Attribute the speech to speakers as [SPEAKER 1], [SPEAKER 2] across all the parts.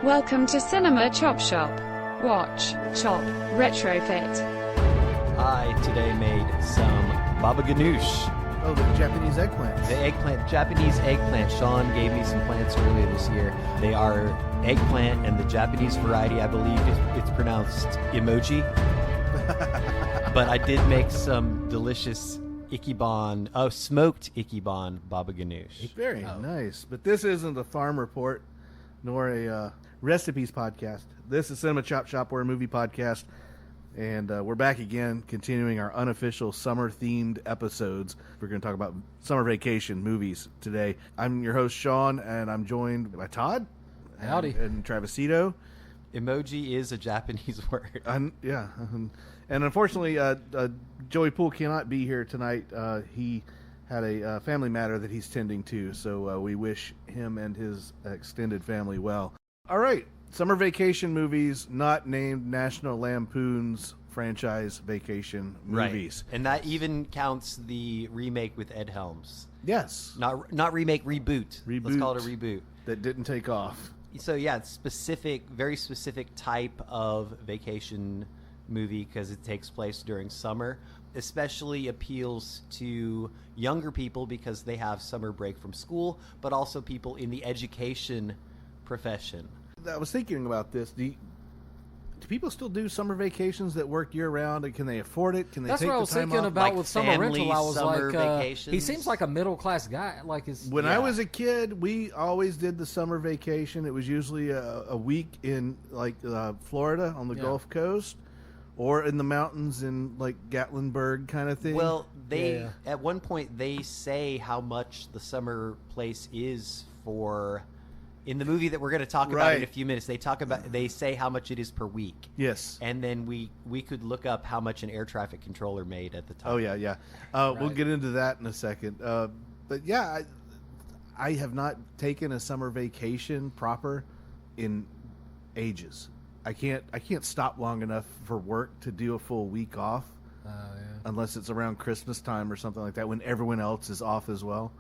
[SPEAKER 1] Welcome to Cinema Chop Shop. Watch, chop, retrofit.
[SPEAKER 2] I today made some baba ganoush.
[SPEAKER 3] Oh, the Japanese eggplants.
[SPEAKER 2] The Japanese eggplant. Shawn gave me some plants earlier this year. They are eggplant, and the Japanese variety, I believe, it's pronounced emoji. But I did make some delicious smoked Ikiban baba ganoush.
[SPEAKER 3] Very nice. But this isn't a farm report, nor a recipes podcast. This is Cinema Chop Shop. We're a movie podcast. And we're back again, continuing our unofficial summer-themed episodes. We're going to talk about summer vacation movies today. I'm your host, Shawn, and I'm joined by Todd.
[SPEAKER 4] Howdy.
[SPEAKER 3] And Travisito.
[SPEAKER 2] Emoji is a Japanese word.
[SPEAKER 3] Yeah. And unfortunately, Joey Poole cannot be here tonight. He had a family matter that he's tending to, so we wish him and his extended family well. All right. Summer vacation movies not named National Lampoon's franchise vacation movies.
[SPEAKER 2] Right. And that even counts the remake with Ed Helms.
[SPEAKER 3] Yes.
[SPEAKER 2] Not remake, reboot. Let's call it a reboot.
[SPEAKER 3] That didn't take off.
[SPEAKER 2] So yeah, it's very specific type of vacation movie because it takes place during summer. Especially appeals to younger people because they have summer break from school, but also people in the education profession.
[SPEAKER 3] I was thinking about this. Do people still do summer vacations that work year round? And can they afford it? Can they
[SPEAKER 4] That's
[SPEAKER 3] take
[SPEAKER 4] what I
[SPEAKER 3] the
[SPEAKER 4] was
[SPEAKER 3] time
[SPEAKER 4] thinking
[SPEAKER 3] off?
[SPEAKER 4] about
[SPEAKER 2] Like
[SPEAKER 4] with summer rental. I was
[SPEAKER 2] summer
[SPEAKER 4] like,
[SPEAKER 2] vacations?
[SPEAKER 4] he seems like a middle class guy.
[SPEAKER 3] When I was a kid, we always did the summer vacation. It was usually a week in Florida on the Gulf Coast, or in the mountains in like Gatlinburg kind of thing.
[SPEAKER 2] Well, at one point they say how much the summer place is for. In the movie that we're going to talk about in a few minutes, they say how much it is per week.
[SPEAKER 3] Yes.
[SPEAKER 2] And then we could look up how much an air traffic controller made at the time.
[SPEAKER 3] Oh yeah. We'll get into that in a second. But yeah, I have not taken a summer vacation proper in ages. I can't stop long enough for work to do a full week off, unless it's around Christmas time or something like that when everyone else is off as well.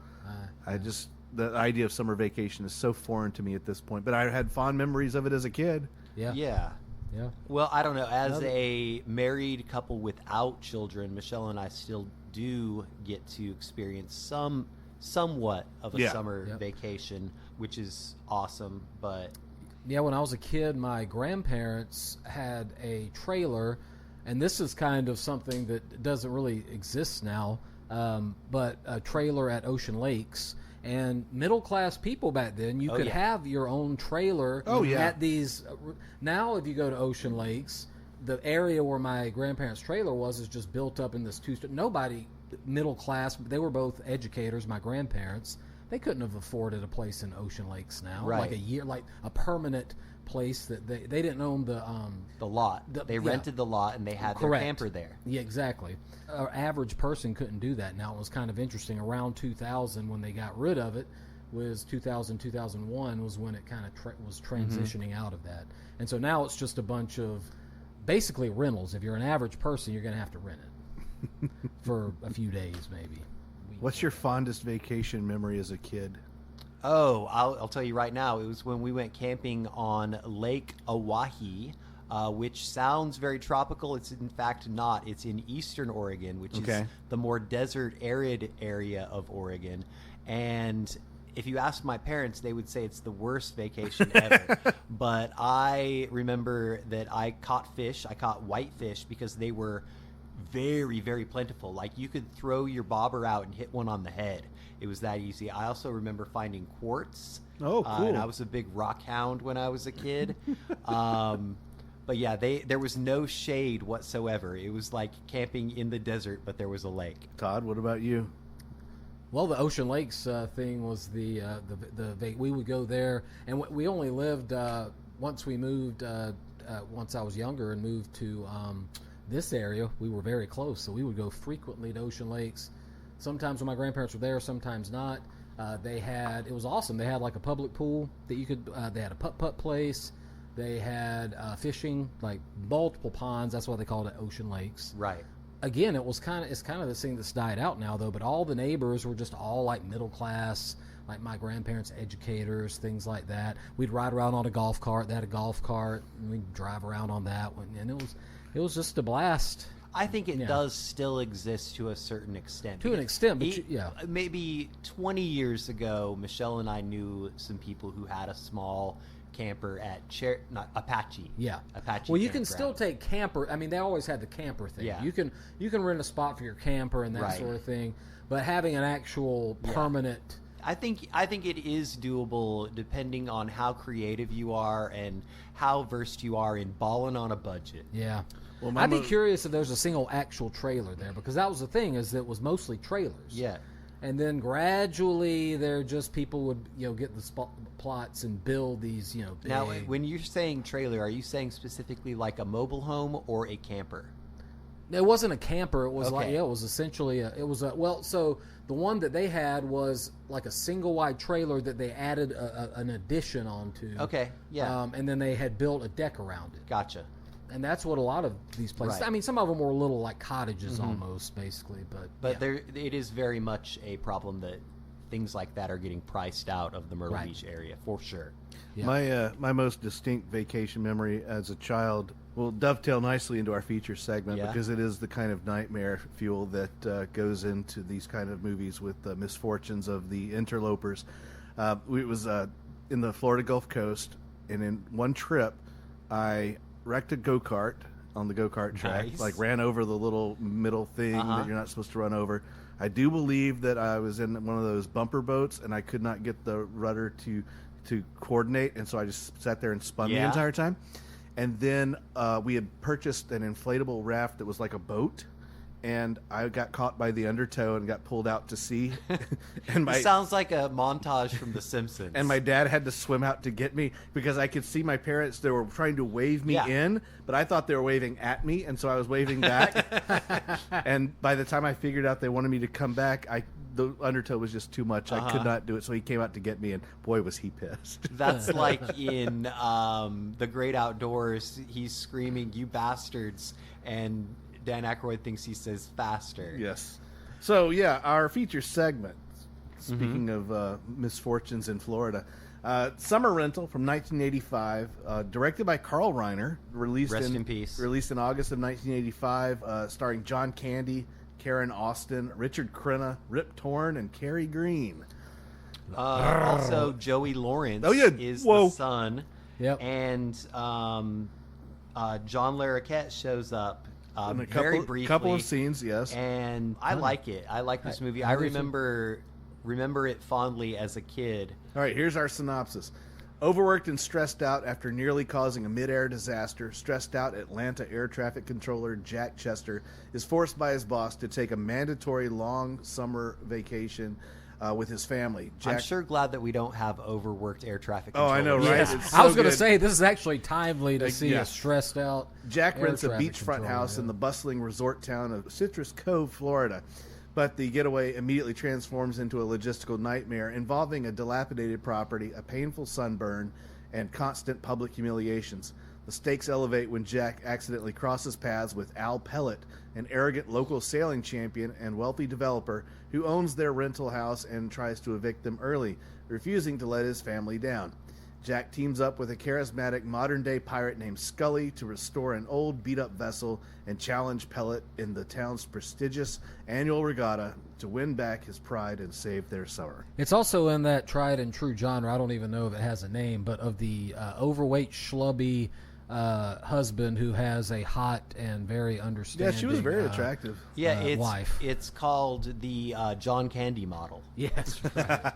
[SPEAKER 3] The idea of summer vacation is so foreign to me at this point, but I had fond memories of it as a kid.
[SPEAKER 2] Yeah. Well, I don't know. As a married couple without children, Michelle and I still do get to experience somewhat of a summer vacation, which is awesome. But
[SPEAKER 4] yeah, when I was a kid, my grandparents had a trailer, and this is kind of something that doesn't really exist now, but a trailer at Ocean Lakes. And middle-class people back then, you could have your own trailer at these. Now, if you go to Ocean Lakes, the area where my grandparents' trailer was is just built up in this two-story. Nobody middle-class, they were both educators, my grandparents. They couldn't have afforded a place in Ocean Lakes now.
[SPEAKER 2] Right.
[SPEAKER 4] Like a permanent place that they didn't own the
[SPEAKER 2] lot. They rented the lot and they had their camper there.
[SPEAKER 4] Yeah, exactly. Our average person couldn't do that. Now, it was kind of interesting. Around 2000, when they got rid of it, was 2000, 2001 was when it kind of was transitioning out of that. And so now it's just a bunch of basically rentals. If you're an average person, you're going to have to rent it for a few days maybe.
[SPEAKER 3] What's your fondest vacation memory as a kid?
[SPEAKER 2] Oh, I'll tell you right now. It was when we went camping on Lake Oahe, which sounds very tropical. It's in fact not. It's in eastern Oregon, which is the more desert, arid area of Oregon. And if you ask my parents, they would say it's the worst vacation ever. But I remember that I caught fish. I caught whitefish because they were very, very plentiful. Like you could throw your bobber out and hit one on the head. It was that easy. I also remember finding quartz.
[SPEAKER 3] Oh, cool.
[SPEAKER 2] And I was a big rock hound when I was a kid. But yeah, there was no shade whatsoever. It was like camping in the desert, but there was a lake.
[SPEAKER 3] Todd, what about you?
[SPEAKER 4] Well, the Ocean Lakes thing was we would go there, and we only lived once we moved. Once I was younger and moved to this area, we were very close, so we would go frequently to Ocean Lakes. Sometimes when my grandparents were there, sometimes not. It was awesome. They had like a public pool that you could. They had a putt-putt place. They had fishing, like multiple ponds. That's why they called it Ocean Lakes.
[SPEAKER 2] Right.
[SPEAKER 4] again, it's kind of this thing that's died out now, though. But all the neighbors were just all like middle class, like my grandparents, educators, things like that. We'd ride around on a golf cart. They had a golf cart, and we'd drive around on that one, and it was just a blast.
[SPEAKER 2] I think it does still exist to a certain extent.
[SPEAKER 4] To an extent, but
[SPEAKER 2] maybe 20 years ago, Michelle and I knew some people who had a small camper at Apache.
[SPEAKER 4] Yeah,
[SPEAKER 2] Apache.
[SPEAKER 4] Well, you can still take camper. I mean, they always had the camper thing.
[SPEAKER 2] Yeah.
[SPEAKER 4] You can rent a spot for your camper and that sort of thing. But having an actual permanent,
[SPEAKER 2] I think it is doable depending on how creative you are and how versed you are in balling on a budget.
[SPEAKER 4] Yeah. Well, I'd be curious if there's a single actual trailer there, because that was the thing, is that it was mostly trailers.
[SPEAKER 2] Yeah.
[SPEAKER 4] And then gradually, they're just people would get the plots and build these big.
[SPEAKER 2] Now, when you're saying trailer, are you saying specifically like a mobile home or a camper?
[SPEAKER 4] It wasn't a camper. It was it was essentially so the one that they had was like a single wide trailer that they added an addition onto.
[SPEAKER 2] Okay. Yeah.
[SPEAKER 4] And then they had built a deck around it.
[SPEAKER 2] Gotcha.
[SPEAKER 4] And that's what a lot of these places.
[SPEAKER 2] Right.
[SPEAKER 4] I mean, some of them were little like cottages almost, basically. But
[SPEAKER 2] it is very much a problem that things like that are getting priced out of the Myrtle Beach area for sure.
[SPEAKER 3] Yeah. My most distinct vacation memory as a child will dovetail nicely into our feature segment because it is the kind of nightmare fuel that goes into these kind of movies with the misfortunes of the interlopers. It was in the Florida Gulf Coast, and in one trip, I wrecked a go-kart on the go-kart track.
[SPEAKER 2] Nice.
[SPEAKER 3] Like ran over the little middle thing that you're not supposed to run over. I do believe that I was in one of those bumper boats and I could not get the rudder to coordinate, and so I just sat there and spun the entire time. And then we had purchased an inflatable raft that was like a boat, and I got caught by the undertow and got pulled out to sea. And
[SPEAKER 2] It sounds like a montage from The Simpsons.
[SPEAKER 3] And my dad had to swim out to get me because I could see my parents. They were trying to wave me in, but I thought they were waving at me, and so I was waving back. And by the time I figured out they wanted me to come back, the undertow was just too much. I could not do it, so he came out to get me, and boy, was he pissed.
[SPEAKER 2] That's like in The Great Outdoors. He's screaming, "You bastards!" and Dan Aykroyd thinks he says faster.
[SPEAKER 3] Yes. So, our feature segment, speaking of misfortunes in Florida, Summer Rental from 1985, directed by Carl Reiner, released in peace. Released in August of 1985, starring John Candy, Karen Austin, Richard Crenna, Rip Torn, and Cary Green.
[SPEAKER 2] Also, Joey Lawrence is the son.
[SPEAKER 4] Yep.
[SPEAKER 2] And John Larroquette shows up very briefly.
[SPEAKER 3] A couple of scenes, yes.
[SPEAKER 2] And I like it. I like this movie. I remember it fondly as a kid.
[SPEAKER 3] All right, here's our synopsis. Overworked and stressed out after nearly causing a mid-air disaster, stressed out Atlanta air traffic controller Jack Chester is forced by his boss to take a mandatory long summer vacation with his family.
[SPEAKER 2] I'm sure glad that we don't have overworked air traffic controllers.
[SPEAKER 3] Oh, I know, right?
[SPEAKER 4] Yeah. I was going to say, this is actually timely to see a stressed out
[SPEAKER 3] Jack rents a beachfront
[SPEAKER 4] controller,
[SPEAKER 3] house in the bustling resort town of Citrus Cove, Florida. But the getaway immediately transforms into a logistical nightmare involving a dilapidated property, a painful sunburn, and constant public humiliations. The stakes elevate when Jack accidentally crosses paths with Al Pellet, an arrogant local sailing champion and wealthy developer who owns their rental house and tries to evict them early, refusing to let his family down. Jack teams up with a charismatic modern-day pirate named Scully to restore an old, beat-up vessel and challenge Pellet in the town's prestigious annual regatta to win back his pride and save their summer.
[SPEAKER 4] It's also in that tried-and-true genre, I don't even know if it has a name, but of the overweight, schlubby husband who has a hot and very understanding
[SPEAKER 3] Yeah, she was very attractive.
[SPEAKER 4] Wife.
[SPEAKER 2] It's called the John Candy model.
[SPEAKER 4] Yes, right.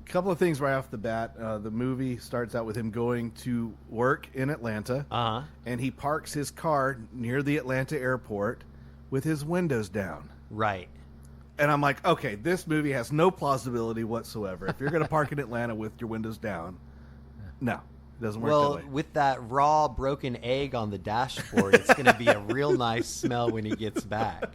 [SPEAKER 3] Couple of things right off the bat. The movie starts out with him going to work in Atlanta, and he parks his car near the Atlanta airport with his windows down.
[SPEAKER 2] Right.
[SPEAKER 3] And I'm like, okay, this movie has no plausibility whatsoever. If you're going to park in Atlanta with your windows down, no, it doesn't work that way.
[SPEAKER 2] Well, with that raw broken egg on the dashboard, it's going to be a real nice smell when he gets back.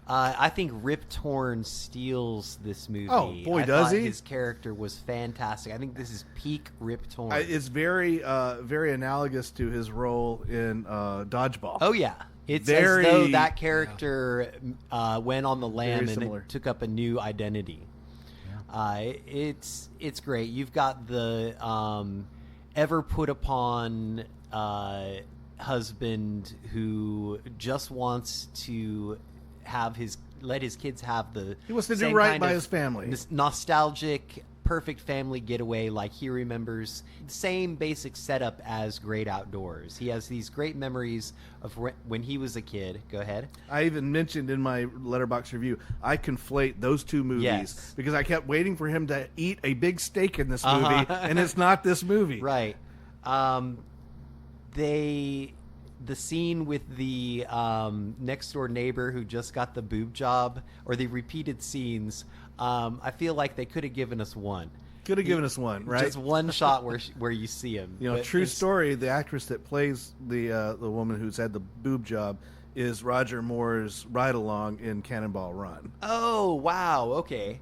[SPEAKER 2] I think Rip Torn steals this movie.
[SPEAKER 3] Oh, boy,
[SPEAKER 2] I
[SPEAKER 3] does
[SPEAKER 2] thought
[SPEAKER 3] he?
[SPEAKER 2] His character was fantastic. I think this is peak Rip Torn.
[SPEAKER 3] It's very, very analogous to his role in Dodgeball.
[SPEAKER 2] Oh, yeah. It's as though that character went on the lam and it took up a new identity. Yeah. It's great. You've got the ever put upon husband who just wants to let his kids have
[SPEAKER 3] he wants to do right by his family.
[SPEAKER 2] This nostalgic, perfect family getaway, like he remembers the same basic setup as Great Outdoors. He has these great memories of when he was a kid. Go ahead.
[SPEAKER 3] I even mentioned in my Letterboxd review, I conflate those two movies because I kept waiting for him to eat a big steak in this movie, and it's not this movie.
[SPEAKER 2] Right. The scene with the next door neighbor who just got the boob job, or the repeated scenes, I feel like they could have given us one.
[SPEAKER 3] Could have given us one, right?
[SPEAKER 2] Just one shot where you see him.
[SPEAKER 3] You know, true story. The actress that plays the woman who's had the boob job is Roger Moore's ride along in Cannonball Run.
[SPEAKER 2] Oh wow! Okay.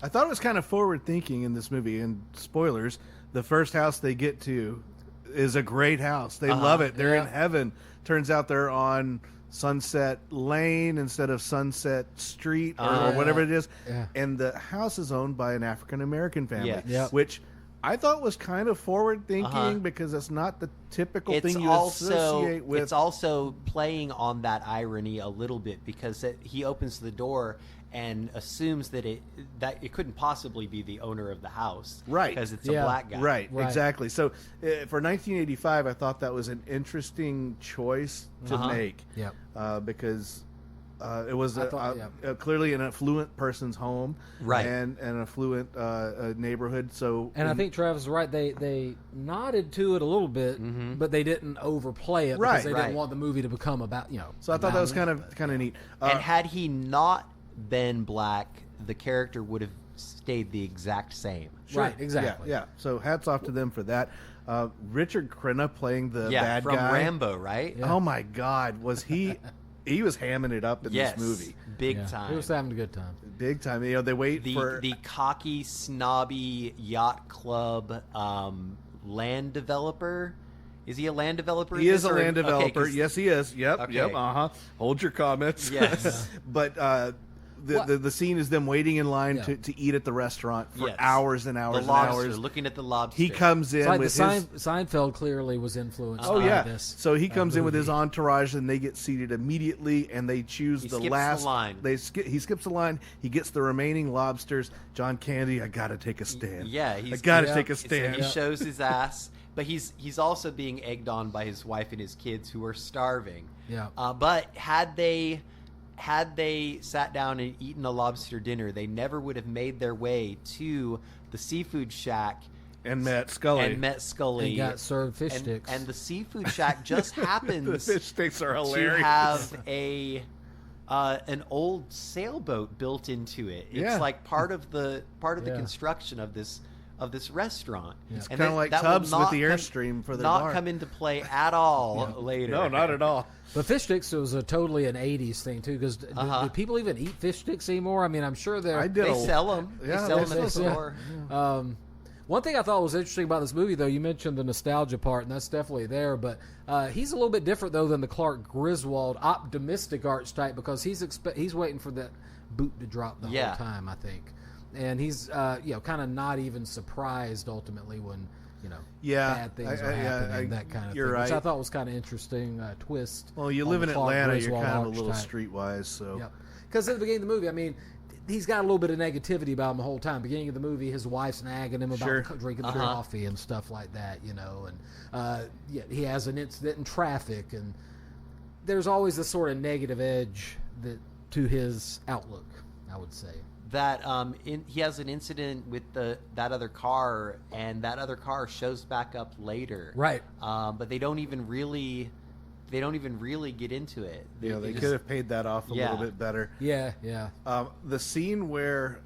[SPEAKER 3] I thought it was kind of forward thinking in this movie. And spoilers: the first house they get to is a great house. They love it. They're in heaven. Turns out they're on Sunset Lane instead of Sunset Street or whatever it is. Yeah. And the house is owned by an African-American family, which I thought was kind of forward-thinking because it's not the typical thing you associate with.
[SPEAKER 2] It's also playing on that irony a little bit because he opens the door and assumes that it couldn't possibly be the owner of the house,
[SPEAKER 3] right?
[SPEAKER 2] Because it's a black guy,
[SPEAKER 3] right? Exactly. So for 1985, I thought that was an interesting choice to make, because it was clearly an affluent person's home,
[SPEAKER 2] right,
[SPEAKER 3] and an affluent neighborhood. So,
[SPEAKER 4] and I think Travis is right. They nodded to it a little bit, but they didn't overplay it because they didn't want the movie to become about
[SPEAKER 3] So I thought that was kind of neat.
[SPEAKER 2] And had he not been black, the character would have stayed the exact same.
[SPEAKER 4] Sure. Right, exactly.
[SPEAKER 3] Yeah. So hats off to them for that. Richard Crenna playing the bad
[SPEAKER 2] from
[SPEAKER 3] guy.
[SPEAKER 2] Rambo, right?
[SPEAKER 3] Yeah. Oh my God, was he? He was hamming it up in this movie,
[SPEAKER 2] big time.
[SPEAKER 4] He was having a good time.
[SPEAKER 3] Big time. You know, they wait for
[SPEAKER 2] the cocky, snobby yacht club land developer. Is he a land developer?
[SPEAKER 3] He is a land developer. Yes, he is. Yep. Hold your comments.
[SPEAKER 2] Yes.
[SPEAKER 3] But the scene is them waiting in line to eat at the restaurant for hours and hours and hours.
[SPEAKER 2] Looking at the lobster.
[SPEAKER 3] He comes in with
[SPEAKER 4] Seinfeld clearly was influenced by this.
[SPEAKER 3] So he comes in with his entourage and they get seated immediately and they choose the last
[SPEAKER 2] line.
[SPEAKER 3] He skips the line. He gets the remaining lobsters. John Candy, I got to take a stand.
[SPEAKER 2] Yeah,
[SPEAKER 3] I got to take a stand.
[SPEAKER 2] He shows his ass. But he's also being egged on by his wife and his kids who are starving.
[SPEAKER 4] Yeah.
[SPEAKER 2] But had they sat down and eaten a lobster dinner, they never would have made their way to the seafood shack
[SPEAKER 3] and met Scully.
[SPEAKER 4] And got served fish sticks.
[SPEAKER 2] And the seafood shack just happens
[SPEAKER 3] the fish sticks are hilarious.
[SPEAKER 2] to have an old sailboat built into it. It's like part of the construction of this restaurant.
[SPEAKER 3] It's kind of like Tubbs with the Airstream for the bar.
[SPEAKER 2] Not come into play at all later.
[SPEAKER 3] No, not at all.
[SPEAKER 4] But fish sticks was totally an 80s thing, too, because do people even eat fish sticks anymore? I mean, I'm sure they
[SPEAKER 2] sell them.
[SPEAKER 3] Yeah,
[SPEAKER 2] they sell them at the store.
[SPEAKER 4] Yeah. One thing I thought was interesting about this movie, though, you mentioned the nostalgia part, and that's definitely there, but he's a little bit different, though, than the Clark Griswold optimistic archetype, because he's waiting for that boot to drop the whole time, I think. And he's, kind of not even surprised ultimately when, bad things are happening, that kind of thing.
[SPEAKER 3] Right.
[SPEAKER 4] Which I thought was kind of interesting twist.
[SPEAKER 3] Well, you live in Atlanta, you're kind of a little streetwise, so.
[SPEAKER 4] Yep. Because at the beginning of the movie, I mean, he's got a little bit of negativity about him the whole time. Beginning of the movie, his wife's nagging him about drinking the coffee and stuff like that, and he has an incident in traffic, and there's always this sort of negative edge to his outlook, I would say.
[SPEAKER 2] That he has an incident with that other car, and that other car shows back up later.
[SPEAKER 4] Right.
[SPEAKER 2] But they don't even really get into it.
[SPEAKER 3] They could have paid that off a little bit better.
[SPEAKER 4] Yeah.
[SPEAKER 3] The scene where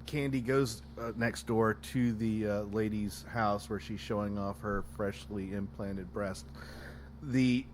[SPEAKER 3] Candy goes next door to the lady's house where she's showing off her freshly implanted breast. The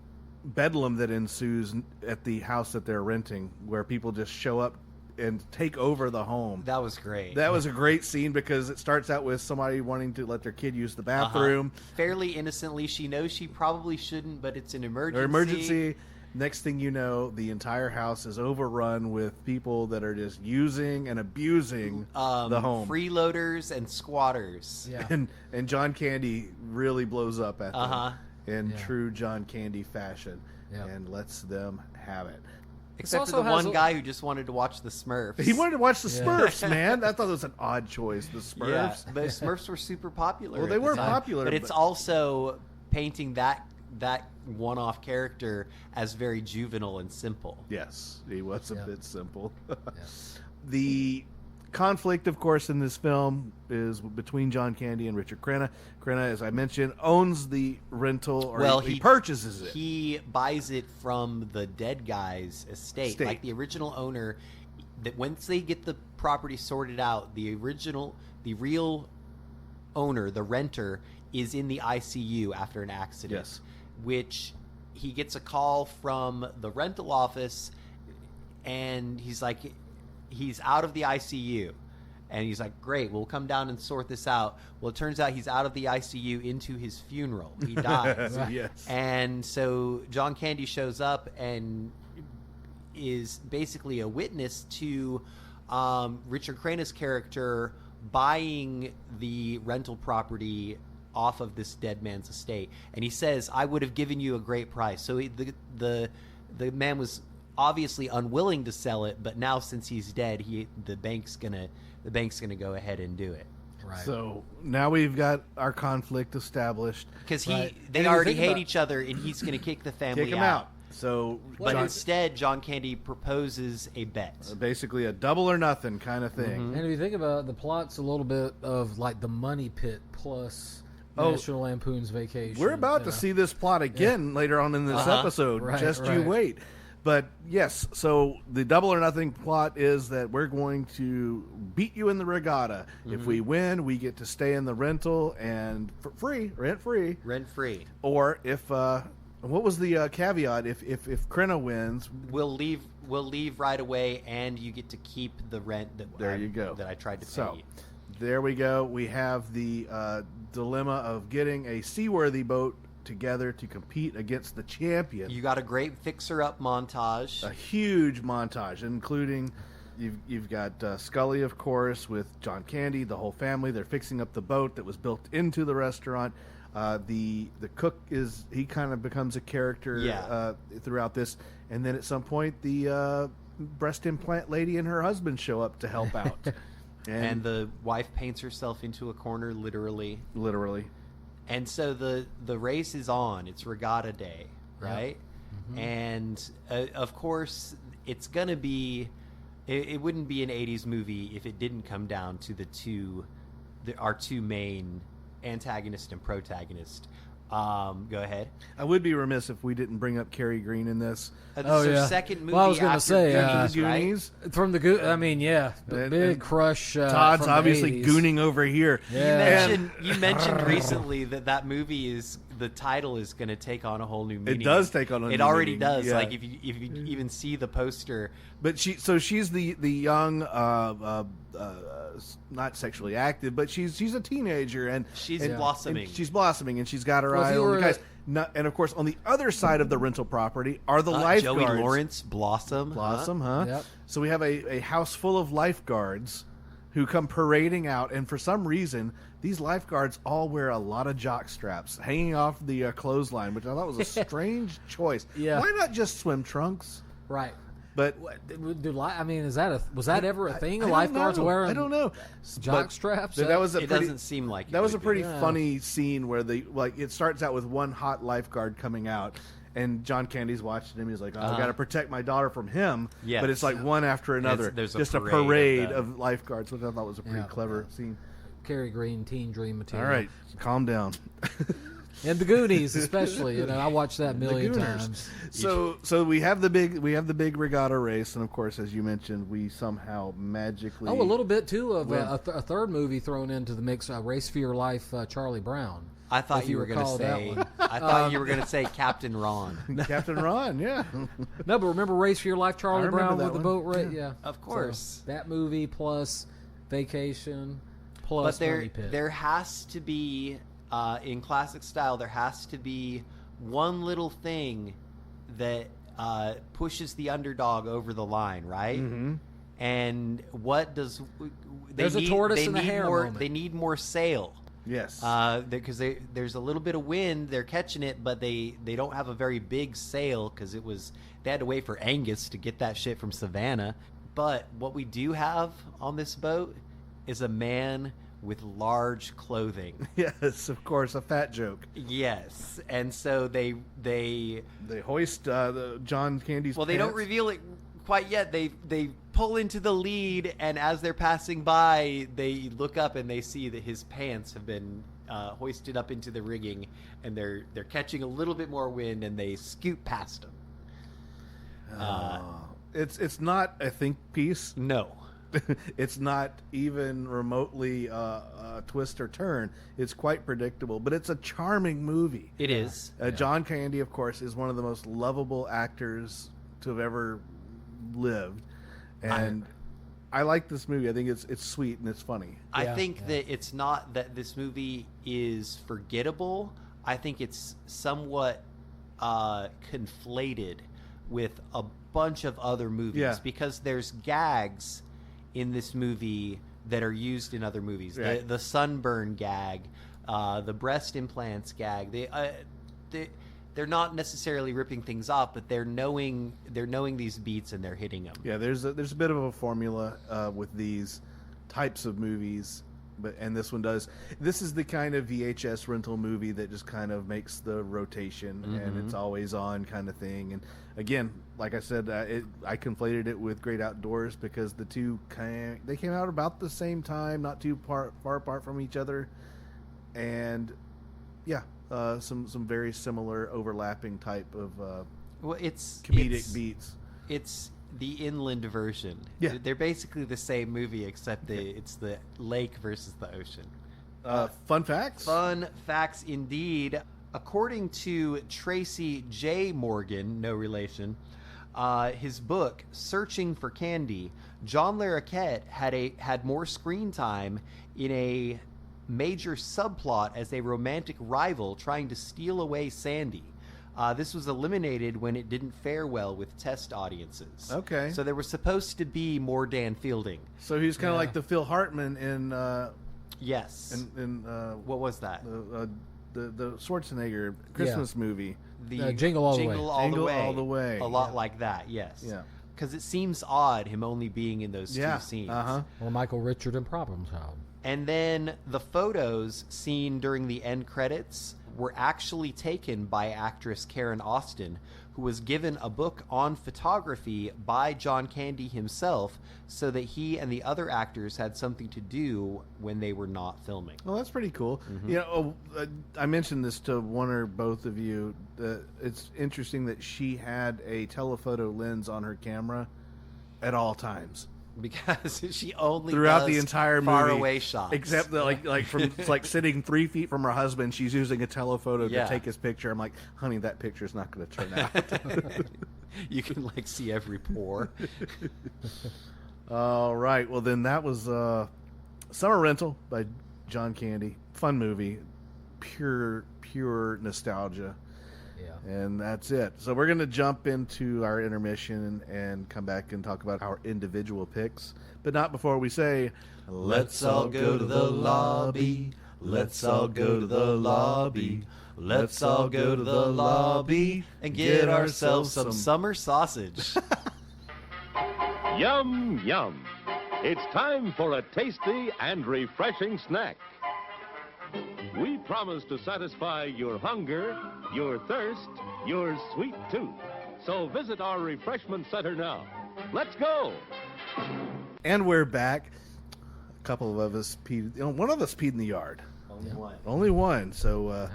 [SPEAKER 3] bedlam that ensues at the house that they're renting, where people just show up and take over the home.
[SPEAKER 2] That was great.
[SPEAKER 3] That was a great scene because it starts out with somebody wanting to let their kid use the bathroom.
[SPEAKER 2] Fairly innocently. She knows she probably shouldn't, but it's an emergency.
[SPEAKER 3] Next thing you know, the entire house is overrun with people that are just using and abusing the home.
[SPEAKER 2] Freeloaders and squatters.
[SPEAKER 4] Yeah.
[SPEAKER 3] And John Candy really blows up at them in
[SPEAKER 4] Yeah.
[SPEAKER 3] true John Candy fashion
[SPEAKER 4] Yep.
[SPEAKER 3] and lets them have it.
[SPEAKER 2] Except for
[SPEAKER 4] also
[SPEAKER 2] the
[SPEAKER 4] has
[SPEAKER 2] one guy who just wanted to watch the Smurfs.
[SPEAKER 3] He wanted to watch the Smurfs, man. I thought it was an odd choice, the Smurfs.
[SPEAKER 2] Yeah, the Smurfs were super popular.
[SPEAKER 3] Well, they
[SPEAKER 2] at the
[SPEAKER 3] were
[SPEAKER 2] time.
[SPEAKER 3] popular,
[SPEAKER 2] but it's also painting that one-off character as very juvenile and simple.
[SPEAKER 3] Yes, he was a
[SPEAKER 4] Yeah.
[SPEAKER 3] bit simple.
[SPEAKER 4] Yeah.
[SPEAKER 3] The conflict, of course, in this film is between John Candy and Richard Crenna. Crenna, as I mentioned, owns the rental, or he purchases it.
[SPEAKER 2] He buys it from the dead guy's estate. Like the original owner, that once they get the property sorted out, the real owner, the renter, is in the ICU after an accident.
[SPEAKER 3] Yes.
[SPEAKER 2] Which he gets a call from the rental office, and he's like, he's out of the ICU. And he's like, great, we'll come down and sort this out. Well, it turns out he's out of the ICU into his funeral. He dies.
[SPEAKER 3] Yes.
[SPEAKER 2] And so John Candy shows up and is basically a witness to Richard Crenna's character buying the rental property off of this dead man's estate. And he says, I would have given you a great price. So the man was obviously unwilling to sell it, but now since he's dead, the bank's gonna go ahead and do it.
[SPEAKER 4] Right.
[SPEAKER 3] So now we've got our conflict established.
[SPEAKER 2] Because
[SPEAKER 4] Right.
[SPEAKER 2] they
[SPEAKER 4] And
[SPEAKER 2] already
[SPEAKER 4] if you think
[SPEAKER 2] hate
[SPEAKER 4] about-
[SPEAKER 2] each other, and he's going to kick the family
[SPEAKER 3] Kick him out. So
[SPEAKER 2] But instead, John Candy proposes a bet.
[SPEAKER 3] basically a double or nothing kind of thing.
[SPEAKER 4] And if you think about it, the plot's a little bit of like the Money Pit plus National Lampoon's Vacation.
[SPEAKER 3] We're about to see this plot again later on in this episode.
[SPEAKER 4] Right,
[SPEAKER 3] Just you
[SPEAKER 4] right.
[SPEAKER 3] wait. But yes, so the double or nothing plot is that we're going to beat you in the regatta. If we win, we get to stay in the rental and for free, rent free.
[SPEAKER 2] Rent free.
[SPEAKER 3] Or if what was the caveat? If Crenna wins,
[SPEAKER 2] We'll leave right away, and you get to keep the rent that that I tried to pay
[SPEAKER 3] So
[SPEAKER 2] you.
[SPEAKER 3] there we go. We have the dilemma of getting a seaworthy boat together to compete against the champion.
[SPEAKER 2] You got a great fixer-up montage.
[SPEAKER 3] A huge montage, including you've got Scully, of course, with John Candy, the whole family. They're fixing up the boat that was built into the restaurant. The cook he kind of becomes a character throughout this, and then at some point the breast implant lady and her husband show up to help out,
[SPEAKER 2] and the wife paints herself into a corner, literally. And so the race is on. It's regatta day, right?
[SPEAKER 4] Mm-hmm.
[SPEAKER 2] And of course, it's gonna be. It wouldn't be an '80s movie if it didn't come down to our two main antagonist and protagonist. Go ahead.
[SPEAKER 3] I would be remiss if we didn't bring up Cary Green in this.
[SPEAKER 2] This is their second movie.
[SPEAKER 4] Well, I was going to
[SPEAKER 2] after
[SPEAKER 4] say
[SPEAKER 2] Goonies, right?
[SPEAKER 3] Goonies.
[SPEAKER 4] from the I mean, big crush.
[SPEAKER 3] Todd's
[SPEAKER 4] from the
[SPEAKER 3] obviously
[SPEAKER 4] 80s.
[SPEAKER 3] gooning over here.
[SPEAKER 4] Yeah.
[SPEAKER 2] You mentioned recently that movie is the title is going to take on a whole new meaning.
[SPEAKER 3] It does take on a new
[SPEAKER 2] It already
[SPEAKER 3] meaning,
[SPEAKER 2] does.
[SPEAKER 3] yeah.
[SPEAKER 2] Like if you even see the poster.
[SPEAKER 3] But she's the young, not sexually active, but she's a teenager and
[SPEAKER 2] She's blossoming.
[SPEAKER 3] And she's blossoming, and she's got her
[SPEAKER 4] Well, if
[SPEAKER 3] eye
[SPEAKER 4] you
[SPEAKER 3] on the
[SPEAKER 4] were
[SPEAKER 3] guys. And of course, on the other side of the rental property are the lifeguards.
[SPEAKER 2] Joey Lawrence, Blossom,
[SPEAKER 3] huh?
[SPEAKER 4] Yep.
[SPEAKER 3] So we have a house full of lifeguards who come parading out, and for some reason, these lifeguards all wear a lot of jock straps hanging off the clothesline, which I thought was a strange choice.
[SPEAKER 4] Yeah.
[SPEAKER 3] Why not just swim trunks?
[SPEAKER 4] Right.
[SPEAKER 3] But
[SPEAKER 4] I mean, was that ever a thing?
[SPEAKER 3] I don't
[SPEAKER 4] Lifeguards
[SPEAKER 3] know.
[SPEAKER 4] wearing
[SPEAKER 3] I don't know.
[SPEAKER 4] jock
[SPEAKER 3] But
[SPEAKER 4] straps?
[SPEAKER 3] that was a
[SPEAKER 2] It
[SPEAKER 3] pretty,
[SPEAKER 2] doesn't seem like
[SPEAKER 3] that
[SPEAKER 2] it
[SPEAKER 3] was a
[SPEAKER 2] would be.
[SPEAKER 3] pretty
[SPEAKER 4] Yeah.
[SPEAKER 3] funny scene where it starts out with one hot lifeguard coming out, and John Candy's watching him. He's like, "I got to protect my daughter from him."
[SPEAKER 2] Yes.
[SPEAKER 3] But it's like one after another.
[SPEAKER 2] there's a
[SPEAKER 3] just
[SPEAKER 2] parade
[SPEAKER 3] a parade
[SPEAKER 2] of
[SPEAKER 3] of lifeguards, which I thought was a pretty
[SPEAKER 4] Yeah.
[SPEAKER 3] clever scene.
[SPEAKER 4] Cary Green, teen dream material.
[SPEAKER 3] All right, calm down.
[SPEAKER 4] And the Goonies, especially. I watched that a million
[SPEAKER 3] Gooners.
[SPEAKER 4] times.
[SPEAKER 3] So we have the big regatta race, and of course, as you mentioned, we somehow magically
[SPEAKER 4] Oh, a little bit too of
[SPEAKER 3] Win.
[SPEAKER 4] a third movie thrown into the mix. Race for Your Life, Charlie Brown.
[SPEAKER 2] I thought
[SPEAKER 4] If
[SPEAKER 2] you were going to
[SPEAKER 4] recall that
[SPEAKER 2] say.
[SPEAKER 4] one.
[SPEAKER 2] I thought you were going to say Captain Ron.
[SPEAKER 3] Captain Ron, yeah.
[SPEAKER 4] No, but remember Race for Your Life, Charlie
[SPEAKER 3] remember
[SPEAKER 4] Brown
[SPEAKER 3] that
[SPEAKER 4] with the
[SPEAKER 3] one.
[SPEAKER 4] boat race? Yeah.
[SPEAKER 2] Of course.
[SPEAKER 4] So that movie plus Vacation plus
[SPEAKER 2] But
[SPEAKER 4] Money Pit.
[SPEAKER 2] there has to be, in classic style, there has to be one little thing that pushes the underdog over the line, right?
[SPEAKER 3] Mm-hmm.
[SPEAKER 2] And what does
[SPEAKER 4] There's a tortoise in the hare moment.
[SPEAKER 2] They need more sail.
[SPEAKER 3] Yes.
[SPEAKER 2] Because there's a little bit of wind. They're catching it, but they don't have a very big sail because they had to wait for Angus to get that shit from Savannah. But what we do have on this boat is a man with large clothing.
[SPEAKER 3] Yes, of course, a fat joke.
[SPEAKER 2] Yes, and so they
[SPEAKER 3] hoist the John Candy's.
[SPEAKER 2] Well, they
[SPEAKER 3] pants.
[SPEAKER 2] don't reveal it quite yet. They pull into the lead, and as they're passing by, they look up and they see that his pants have been hoisted up into the rigging, and they're catching a little bit more wind, and they scoot past him.
[SPEAKER 3] It's not a think piece.
[SPEAKER 2] No.
[SPEAKER 3] It's not even remotely a twist or turn. It's quite predictable, but it's a charming movie.
[SPEAKER 2] It is.
[SPEAKER 3] John Candy, of course, is one of the most lovable actors to have ever lived, and I like this movie. I think it's sweet and it's funny.
[SPEAKER 2] I think that it's not that this movie is forgettable. I think it's somewhat conflated with a bunch of other movies because there's gags in this movie that are used in other movies.
[SPEAKER 3] Right.
[SPEAKER 2] The sunburn gag, the breast implants gag. They're not necessarily ripping things off, but they're knowing these beats and they're hitting them.
[SPEAKER 3] Yeah, there's a bit of a formula with these types of movies, and this one does. This is the kind of VHS rental movie that just kind of makes the rotation, and it's always on kind of thing. And again, like I said, I conflated it with Great Outdoors because the two they came out about the same time, not too far apart from each other, and some very similar overlapping type of comedic beats.
[SPEAKER 2] It's the inland version.
[SPEAKER 3] Yeah.
[SPEAKER 2] They're basically the same movie except it's the lake versus the ocean.
[SPEAKER 3] Fun facts?
[SPEAKER 2] Fun facts indeed. According to Tracy J. Morgan, no relation, his book, Searching for Candy, John Larroquette had more screen time in a major subplot as a romantic rival trying to steal away Sandy. This was eliminated when it didn't fare well with test audiences. Okay. So there was supposed to be more Dan Fielding.
[SPEAKER 3] So he was kind of like the Phil Hartman in...
[SPEAKER 2] yes.
[SPEAKER 3] In
[SPEAKER 2] what was that?
[SPEAKER 3] The Schwarzenegger Christmas movie.
[SPEAKER 2] The
[SPEAKER 4] Jingle All the Way.
[SPEAKER 2] Jingle
[SPEAKER 3] All the Way.
[SPEAKER 2] A lot like that, yes.
[SPEAKER 3] Yeah.
[SPEAKER 2] Because it seems odd, him only being in those two scenes.
[SPEAKER 4] Or Michael Richard in Problem Child.
[SPEAKER 2] And then the photos seen during the end credits were actually taken by actress Karen Austin, who was given a book on photography by John Candy himself so that he and the other actors had something to do when they were not filming.
[SPEAKER 3] Well, that's pretty cool. You know, I mentioned this to one or both of you. It's interesting that she had a telephoto lens on her camera at all times.
[SPEAKER 2] Because she only
[SPEAKER 3] throughout
[SPEAKER 2] does
[SPEAKER 3] the entire movie,
[SPEAKER 2] far away shots,
[SPEAKER 3] except that like from like sitting 3 feet from her husband, she's using a telephoto to take his picture. I'm like, honey, that picture's not going to turn out.
[SPEAKER 2] You can like see every pore.
[SPEAKER 3] All right, well then that was Summer Rental by John Candy. Fun movie, pure nostalgia. Yeah. And that's it. So we're going to jump into our intermission and come back and talk about our individual picks. But not before we say,
[SPEAKER 2] let's all go to the lobby. Let's all go to the lobby. Let's all go to the lobby and get ourselves some summer sausage.
[SPEAKER 5] Yum, yum. It's time for a tasty and refreshing snack. We promise to satisfy your hunger, your thirst, your sweet tooth. So visit our refreshment center now. Let's go.
[SPEAKER 3] And we're back. A couple of us peed. One of us peed in the yard. Only one. So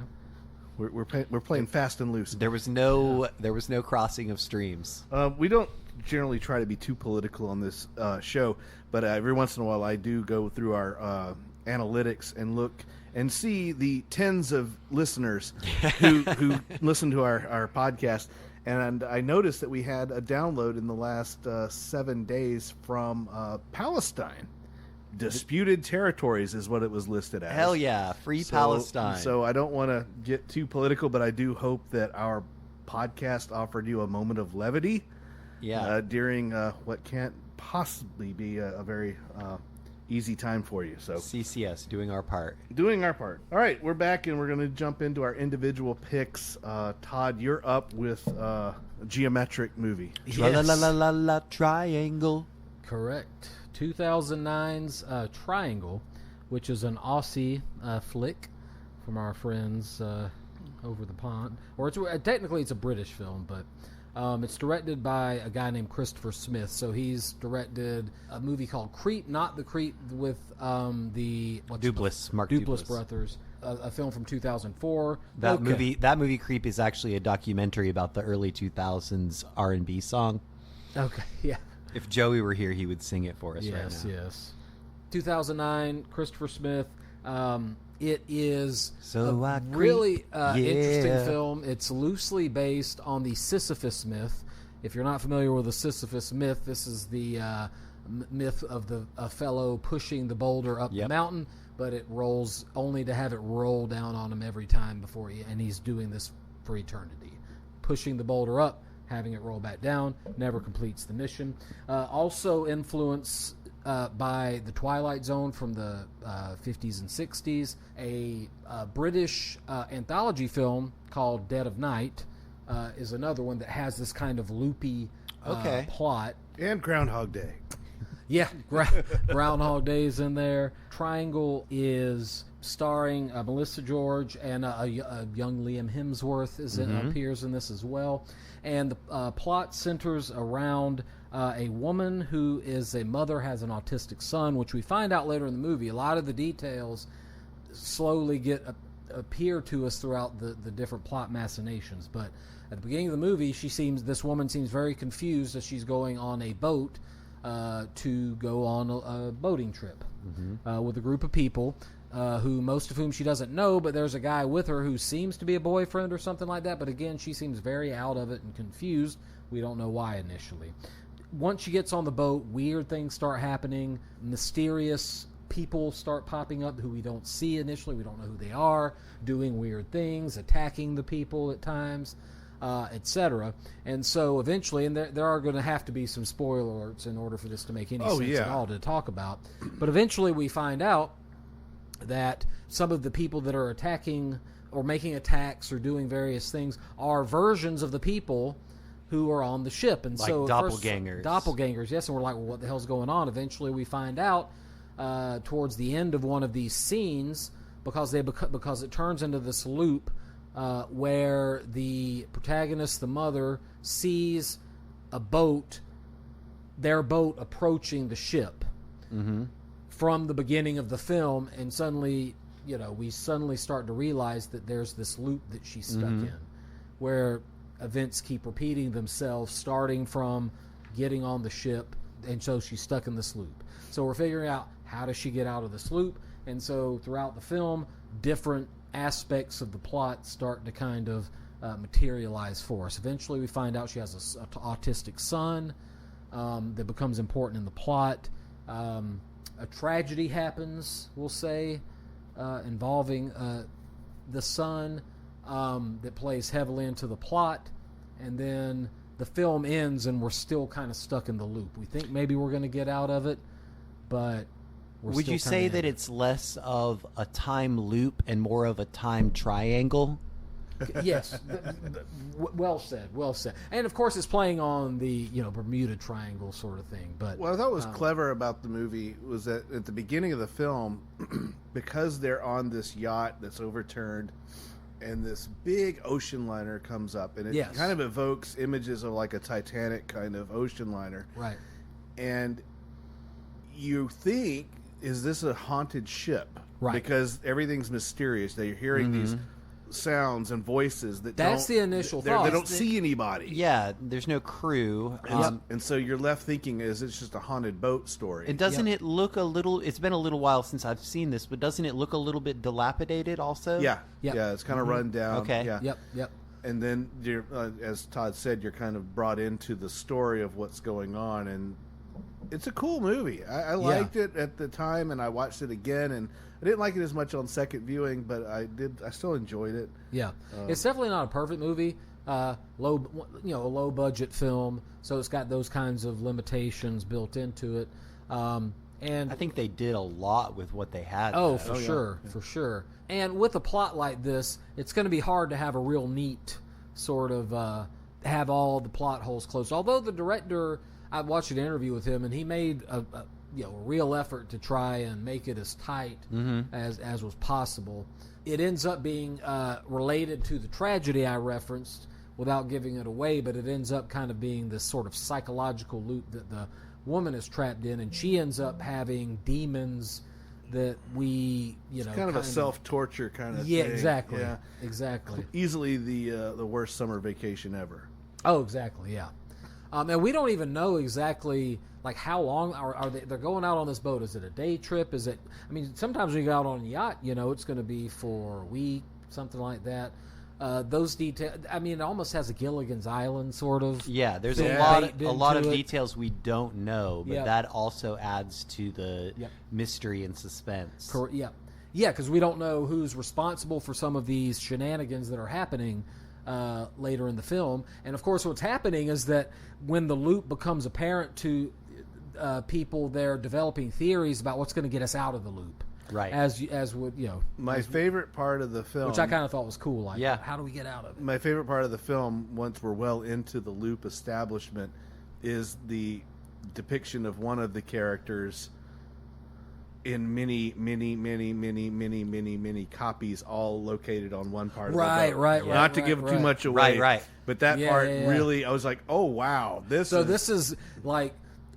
[SPEAKER 3] we're playing fast and loose.
[SPEAKER 2] There was no crossing of streams.
[SPEAKER 3] We don't generally try to be too political on this show, but every once in a while I do go through our analytics and look and see the tens of listeners who listen to our podcast. And I noticed that we had a download in the last 7 days from Palestine. Disputed territories is what it was listed as.
[SPEAKER 2] Hell yeah, free Palestine.
[SPEAKER 3] So I don't want to get too political, but I do hope that our podcast offered you a moment of levity.
[SPEAKER 2] Yeah.
[SPEAKER 3] During what can't possibly be a very easy time for you. So
[SPEAKER 2] CCS, doing our part.
[SPEAKER 3] Doing our part. All right, we're back, and we're going to jump into our individual picks. Todd, you're up with a geometric movie.
[SPEAKER 2] Tra-la-la-la-la, triangle.
[SPEAKER 4] Correct. 2009's Triangle, which is an Aussie flick from our friends over the pond. Or technically it's a British film, but it's directed by a guy named Christopher Smith. So he's directed a movie called Creep, not the Creep with Mark Duplass brothers. A film from 2004.
[SPEAKER 2] That movie Creep is actually a documentary about the early 2000s R&B song.
[SPEAKER 4] Okay, yeah.
[SPEAKER 2] If Joey were here, he would sing it for us right now.
[SPEAKER 4] Yes. 2009, Christopher Smith. It is really interesting film. It's loosely based on the Sisyphus myth. If you're not familiar with the Sisyphus myth, this is the myth of a fellow pushing the boulder up the mountain, but it rolls only to have it roll down on him every time and he's doing this for eternity. Pushing the boulder up, having it roll back down, never completes the mission. Also influenced by The Twilight Zone from the 50s and 60s. A British anthology film called Dead of Night is another one that has this kind of loopy plot.
[SPEAKER 3] And Groundhog Day.
[SPEAKER 4] Yeah, Groundhog Day is in there. Triangle is starring Melissa George, and a young Liam Hemsworth appears in this as well. And the plot centers around a woman who is a mother, has an autistic son, which we find out later in the movie. A lot of the details slowly appear to us throughout the different plot machinations. But at the beginning of the movie, this woman seems very confused as she's going on a boat to go on a boating trip with a group of people. Most of whom she doesn't know, but there's a guy with her who seems to be a boyfriend or something like that. But again, she seems very out of it and confused. We don't know why initially. Once she gets on the boat, weird things start happening. Mysterious people start popping up who we don't see initially. We don't know who they are, doing weird things, attacking the people at times, etc. And so eventually, and there are going to have to be some spoiler alerts in order for this to make any sense at all to talk about. But eventually we find out that some of the people that are attacking or making attacks or doing various things are versions of the people who are on the ship. And so
[SPEAKER 2] doppelgangers.
[SPEAKER 4] Doppelgangers, yes. And we're like, well, what the hell's going on? Eventually we find out towards the end of one of these scenes, because it turns into this loop where the protagonist, the mother, sees their boat approaching the ship. Mm-hmm. From the beginning of the film, and suddenly, we start to realize that there's this loop that she's stuck in, where events keep repeating themselves, starting from getting on the ship, and so she's stuck in this loop. So we're figuring out, how does she get out of this loop? And so throughout the film, different aspects of the plot start to kind of materialize for us. Eventually we find out she has an autistic son that becomes important in the plot. A tragedy happens, we'll say, involving the son that plays heavily into the plot, and then the film ends and we're still kind of stuck in the loop. We think maybe we're going to get out of it, but
[SPEAKER 2] would you say that it's less of a time loop and more of a time triangle?
[SPEAKER 4] Yes. Well said. And of course it's playing on the Bermuda Triangle sort of thing. But
[SPEAKER 3] what I thought was clever about the movie was that at the beginning of the film, because they're on this yacht that's overturned and this big ocean liner comes up, and it kind of evokes images of like a Titanic kind of ocean liner.
[SPEAKER 4] Right.
[SPEAKER 3] And you think, is this a haunted ship?
[SPEAKER 4] Right.
[SPEAKER 3] Because everything's mysterious. They're hearing these sounds and voices
[SPEAKER 4] that's the initial thought.
[SPEAKER 3] They don't see anybody.
[SPEAKER 2] Yeah, there's no crew.
[SPEAKER 3] And so you're left thinking, is it's just a haunted boat story?
[SPEAKER 2] And doesn't it look a little, it's been a little while since I've seen this, but doesn't it look a little bit dilapidated also?
[SPEAKER 3] Yeah. It's kind of run down.
[SPEAKER 2] Okay.
[SPEAKER 3] Yeah.
[SPEAKER 4] Yep.
[SPEAKER 3] And then, you're, as Todd said, you're kind of brought into the story of what's going on, and it's a cool movie. I liked it at the time, and I watched it again, and I didn't like it as much on second viewing, but I still enjoyed it.
[SPEAKER 4] Yeah. It's definitely not a perfect movie, a low budget film, so it's got those kinds of limitations built into it. And
[SPEAKER 2] I think they did a lot with what they had.
[SPEAKER 4] for sure. And with a plot like this, it's going to be hard to have a real neat sort of have all the plot holes closed. Although the director, I watched an interview with him, and he made a real effort to try and make it as tight as was possible. It ends up being related to the tragedy I referenced without giving it away, but it ends up kind of being this sort of psychological loop that the woman is trapped in, and she ends up having demons that
[SPEAKER 3] it's kind of a self-torture kind of thing.
[SPEAKER 4] Exactly.
[SPEAKER 3] Yeah,
[SPEAKER 4] exactly.
[SPEAKER 3] Easily the worst summer vacation ever.
[SPEAKER 4] Oh, exactly. Yeah. And we don't even know exactly like how long are they're going out on this boat. Is it a day trip? Is it? I mean, sometimes when you go out on a yacht, it's going to be for a week, something like that. Those details. I mean, it almost has a Gilligan's Island sort of.
[SPEAKER 2] Yeah, there's a lot of details we don't know, but that also adds to the mystery and suspense.
[SPEAKER 4] Yeah, because we don't know who's responsible for some of these shenanigans that are happening later in the film. And of course, what's happening is that when the loop becomes apparent to people, they're developing theories about what's going to get us out of the loop.
[SPEAKER 2] Right.
[SPEAKER 4] As would
[SPEAKER 3] my favorite part of the film,
[SPEAKER 4] which I kind of thought was cool. Like, how do we get out of it?
[SPEAKER 3] My favorite part of the film, once we're well into the loop establishment, is the depiction of one of the characters in many copies, all located on one part of the boat.
[SPEAKER 4] Right.
[SPEAKER 3] Not to give too much away.
[SPEAKER 2] Right.
[SPEAKER 3] But that part really, I was like, oh wow, this
[SPEAKER 4] is like.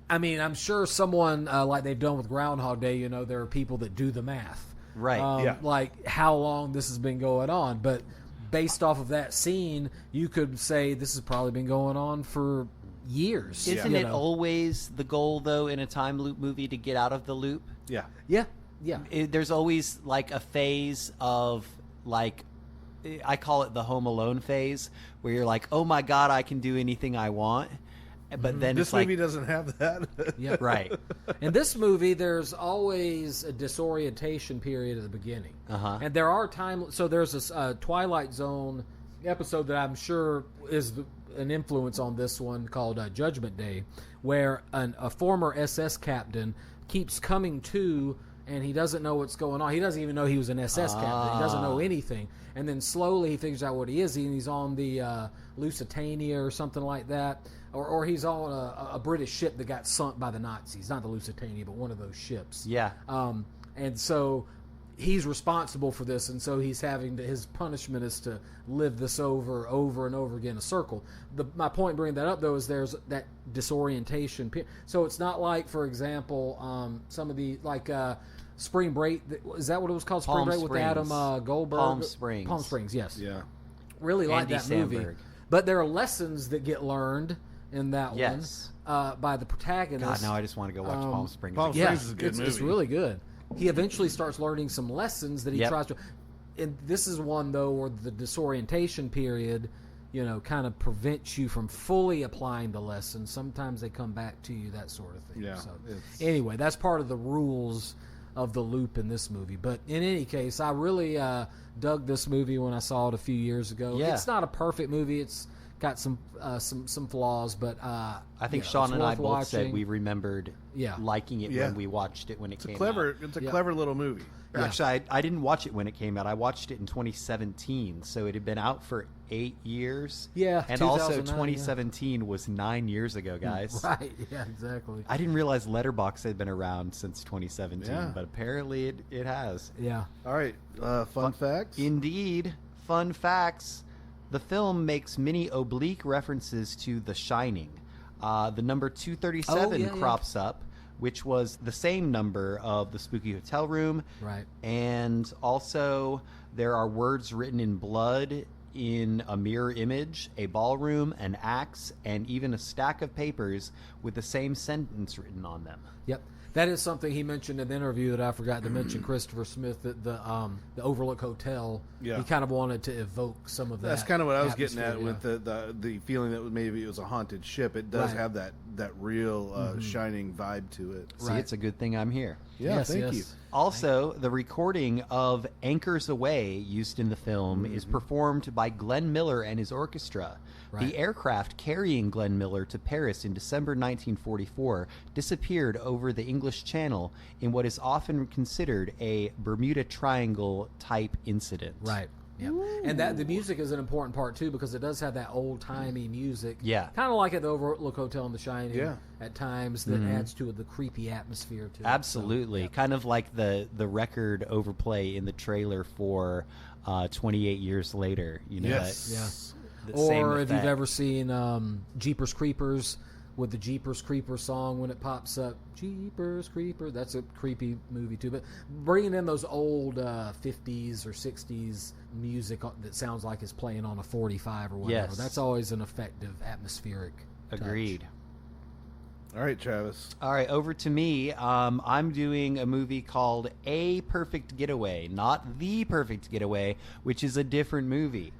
[SPEAKER 4] I mean, I'm sure someone like they've done with Groundhog Day. There are people that do the math,
[SPEAKER 2] right?
[SPEAKER 4] Like how long this has been going on. But based off of that scene, you could say this has probably been going on for years.
[SPEAKER 2] Isn't it always the goal, though, in a time loop movie to get out of the loop?
[SPEAKER 3] Yeah.
[SPEAKER 2] There's always like a phase of like, I call it the Home Alone phase, where you're like, oh my God, I can do anything I want. But then
[SPEAKER 3] this movie doesn't have that.
[SPEAKER 4] Yeah,
[SPEAKER 2] right.
[SPEAKER 4] In this movie, there's always a disorientation period at the beginning, and there are So there's a Twilight Zone episode that I'm sure is an influence on this one called Judgment Day, where a former SS captain keeps coming to, and he doesn't know what's going on. He doesn't even know he was an SS captain. He doesn't know anything, and then slowly he figures out what he is. He's on the Lusitania or something like that. Or he's on a British ship that got sunk by the Nazis. Not the Lusitania, but one of those ships.
[SPEAKER 2] Yeah.
[SPEAKER 4] And so he's responsible for this, and so he's his punishment is to live this over and over again in a circle. My point in bringing that up, though, is there's that disorientation. So it's not like, for example, some of the, like Spring Break. Is that what it was called? Spring Break with Adam Goldberg?
[SPEAKER 2] Palm Springs.
[SPEAKER 4] Palm Springs, yes.
[SPEAKER 3] Yeah.
[SPEAKER 4] Really like
[SPEAKER 2] Andy
[SPEAKER 4] that
[SPEAKER 2] Samberg.
[SPEAKER 4] movie. But there are lessons that get learned in that one by the protagonist.
[SPEAKER 2] God, now I just want to go watch Palm Springs.
[SPEAKER 3] Palm Springs is a good movie.
[SPEAKER 4] It's really good. He eventually starts learning some lessons that he tries to. And this is one, though, where the disorientation period, kind of prevents you from fully applying the lessons. Sometimes they come back to you, that sort of thing.
[SPEAKER 3] Yeah.
[SPEAKER 4] So, anyway, that's part of the rules of the loop in this movie. But in any case, I really dug this movie when I saw it a few years ago.
[SPEAKER 2] Yeah.
[SPEAKER 4] It's not a perfect movie. It's got some flaws, but I
[SPEAKER 2] think Shawn and I both said we remembered liking it when we watched it when it came out.
[SPEAKER 3] It's a clever little movie.
[SPEAKER 2] Actually, I didn't watch it when it came out. I watched it in 2017, so it had been out for 8 years.
[SPEAKER 4] Yeah,
[SPEAKER 2] and also 2017 was 9 years ago, guys.
[SPEAKER 4] Right? Yeah, exactly.
[SPEAKER 2] I didn't realize Letterboxd had been around since 2017, but apparently it has.
[SPEAKER 4] Yeah.
[SPEAKER 3] All right, fun facts.
[SPEAKER 2] Indeed, fun facts. The film makes many oblique references to The Shining. The number 237 crops up, which was the same number of the spooky hotel room.
[SPEAKER 4] Right.
[SPEAKER 2] And also, there are words written in blood in a mirror image, a ballroom, an axe, and even a stack of papers with the same sentence written on them.
[SPEAKER 4] Yep. That is something he mentioned in the interview that I forgot to mention. Christopher Smith, that the Overlook Hotel, he kind of wanted to evoke some of that.
[SPEAKER 3] That's kind of what I was getting at with the feeling that maybe it was a haunted ship. It does have that real shining vibe to it.
[SPEAKER 2] See, it's a good thing I'm here.
[SPEAKER 3] Yeah,
[SPEAKER 4] Yes,
[SPEAKER 3] thank
[SPEAKER 4] yes.
[SPEAKER 3] you.
[SPEAKER 2] Also, the recording of Anchors Away used in the film is performed by Glenn Miller and his orchestra.
[SPEAKER 4] Right.
[SPEAKER 2] The aircraft carrying Glenn Miller to Paris in December 1944 disappeared over the English Channel in what is often considered a Bermuda Triangle type incident.
[SPEAKER 4] Right. Yeah. And that the music is an important part too, because it does have that old timey music.
[SPEAKER 2] Yeah.
[SPEAKER 4] Kind of like at the Overlook Hotel in The Shining.
[SPEAKER 3] Yeah.
[SPEAKER 4] At times that adds to the creepy atmosphere too.
[SPEAKER 2] Absolutely. Kind of like the record overplay in the trailer for 28 Years Later. You know,
[SPEAKER 3] Yes.
[SPEAKER 4] Yeah.
[SPEAKER 2] the same
[SPEAKER 4] Or if you've
[SPEAKER 2] effect.
[SPEAKER 4] ever seen Jeepers Creepers with the Jeepers Creepers song when it pops up, Jeepers Creeper. That's a creepy movie too. But bringing in those old 50s or 60s music that sounds like it's playing on a 45 or whatever.
[SPEAKER 2] Yes.
[SPEAKER 4] That's always an effective atmospheric touch.
[SPEAKER 2] Agreed.
[SPEAKER 3] All right, Travis.
[SPEAKER 2] All right, over to me. I'm doing a movie called A Perfect Getaway, not The Perfect Getaway, which is a different movie.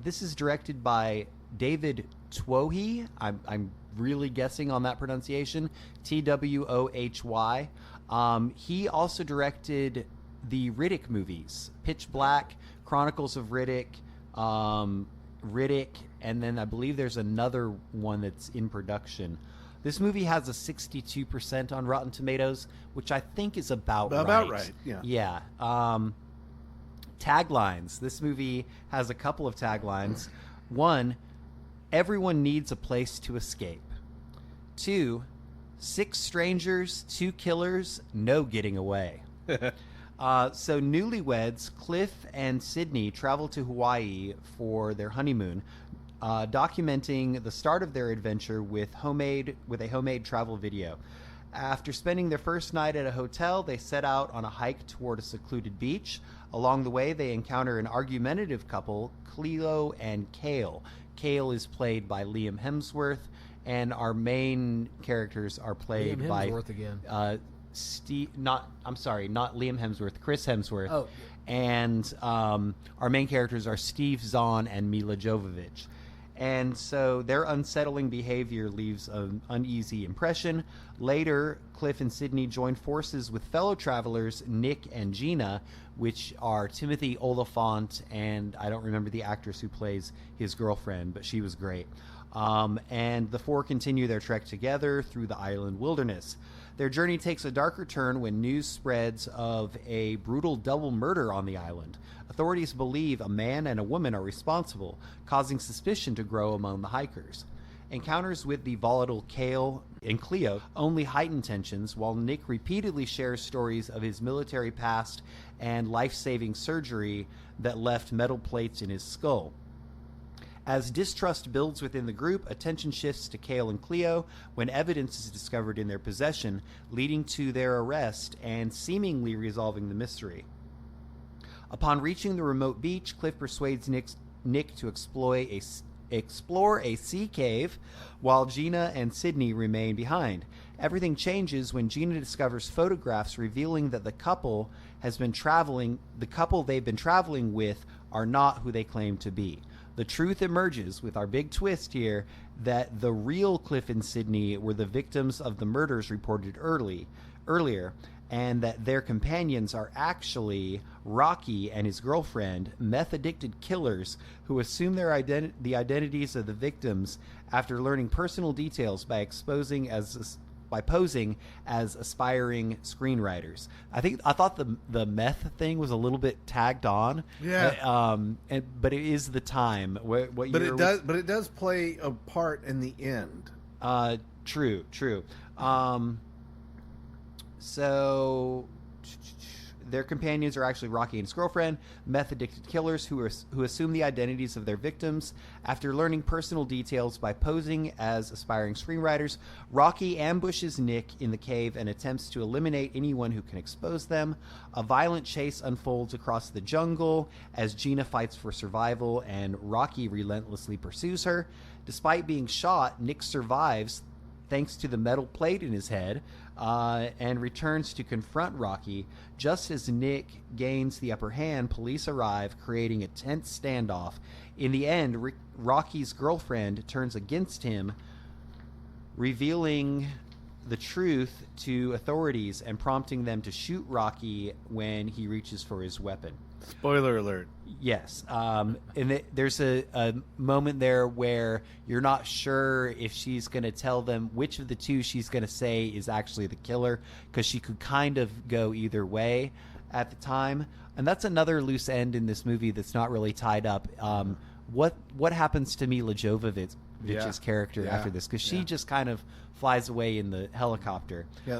[SPEAKER 2] This is directed by David Twohy. I'm really guessing on that pronunciation. Twohy. He also directed the Riddick movies, Pitch Black, Chronicles of Riddick, Riddick, and then I believe there's another one that's in production. This movie has a 62% on Rotten Tomatoes, which I think is about right.
[SPEAKER 3] About right, yeah.
[SPEAKER 2] Yeah. Taglines. This movie has a couple of taglines. One, everyone needs a place to escape. 2, 6 strangers, 2 killers, no getting away. So newlyweds Cliff and Sydney travel to Hawaii for their honeymoon, documenting the start of their adventure with a homemade travel video. After spending their first night at a hotel, they set out on a hike toward a secluded beach. Along the way, they encounter an argumentative couple, Cleo and Cale. Cale is played by Liam Hemsworth, and our main characters are played
[SPEAKER 4] Liam
[SPEAKER 2] by
[SPEAKER 4] Hemsworth again.
[SPEAKER 2] not Liam Hemsworth, Chris Hemsworth.
[SPEAKER 4] Oh.
[SPEAKER 2] And our main characters are Steve Zahn and Mila Jovovich. And so their unsettling behavior leaves an uneasy impression. Later, Cliff and Sydney join forces with fellow travelers Nick and Gina, which are Timothy Oliphant, and I don't remember the actress who plays his girlfriend, but she was great. And the four continue their trek together through the island wilderness. Their journey takes a darker turn when news spreads of a brutal double murder on the island. Authorities believe a man and a woman are responsible, causing suspicion to grow among the hikers. Encounters with the volatile Cale and Cleo only heighten tensions, while Nick repeatedly shares stories of his military past and life-saving surgery that left metal plates in his skull. As distrust builds within the group, attention shifts to Cale and Cleo when evidence is discovered in their possession, leading to their arrest and seemingly resolving the mystery. Upon reaching the remote beach, Cliff persuades Nick to explore a sea cave, while Gina and Sydney remain behind. Everything changes when Gina discovers photographs revealing that the couple they've been traveling with are not who they claim to be. The truth emerges with our big twist here that the real Cliff and Sydney were the victims of the murders reported earlier, and that their companions are actually Rocky and his girlfriend, meth-addicted killers who assume the identities of the victims after learning personal details by posing as aspiring screenwriters. I thought the meth thing was a little bit tagged on.
[SPEAKER 3] Yeah.
[SPEAKER 2] But it is the time.
[SPEAKER 3] But it does play a part in the end.
[SPEAKER 2] True. So their companions are actually Rocky and his girlfriend, meth-addicted killers who assume the identities of their victims. After learning personal details by posing as aspiring screenwriters, Rocky ambushes Nick in the cave and attempts to eliminate anyone who can expose them. A violent chase unfolds across the jungle as Gina fights for survival and Rocky relentlessly pursues her. Despite being shot, Nick survives thanks to the metal plate in his head, and returns to confront Rocky. Just as Nick gains the upper hand, police arrive, creating a tense standoff. In the end, Rocky's girlfriend turns against him, revealing the truth to authorities and prompting them to shoot Rocky when he reaches for his weapon.
[SPEAKER 3] Spoiler alert.
[SPEAKER 2] Yes. And there's a moment there where you're not sure if she's going to tell them which of the two she's going to say is actually the killer, because she could kind of go either way at the time. And that's another loose end in this movie that's not really tied up. What happens to Mila Jovovich's character after this? Because she just kind of flies away in the helicopter.
[SPEAKER 3] Yeah.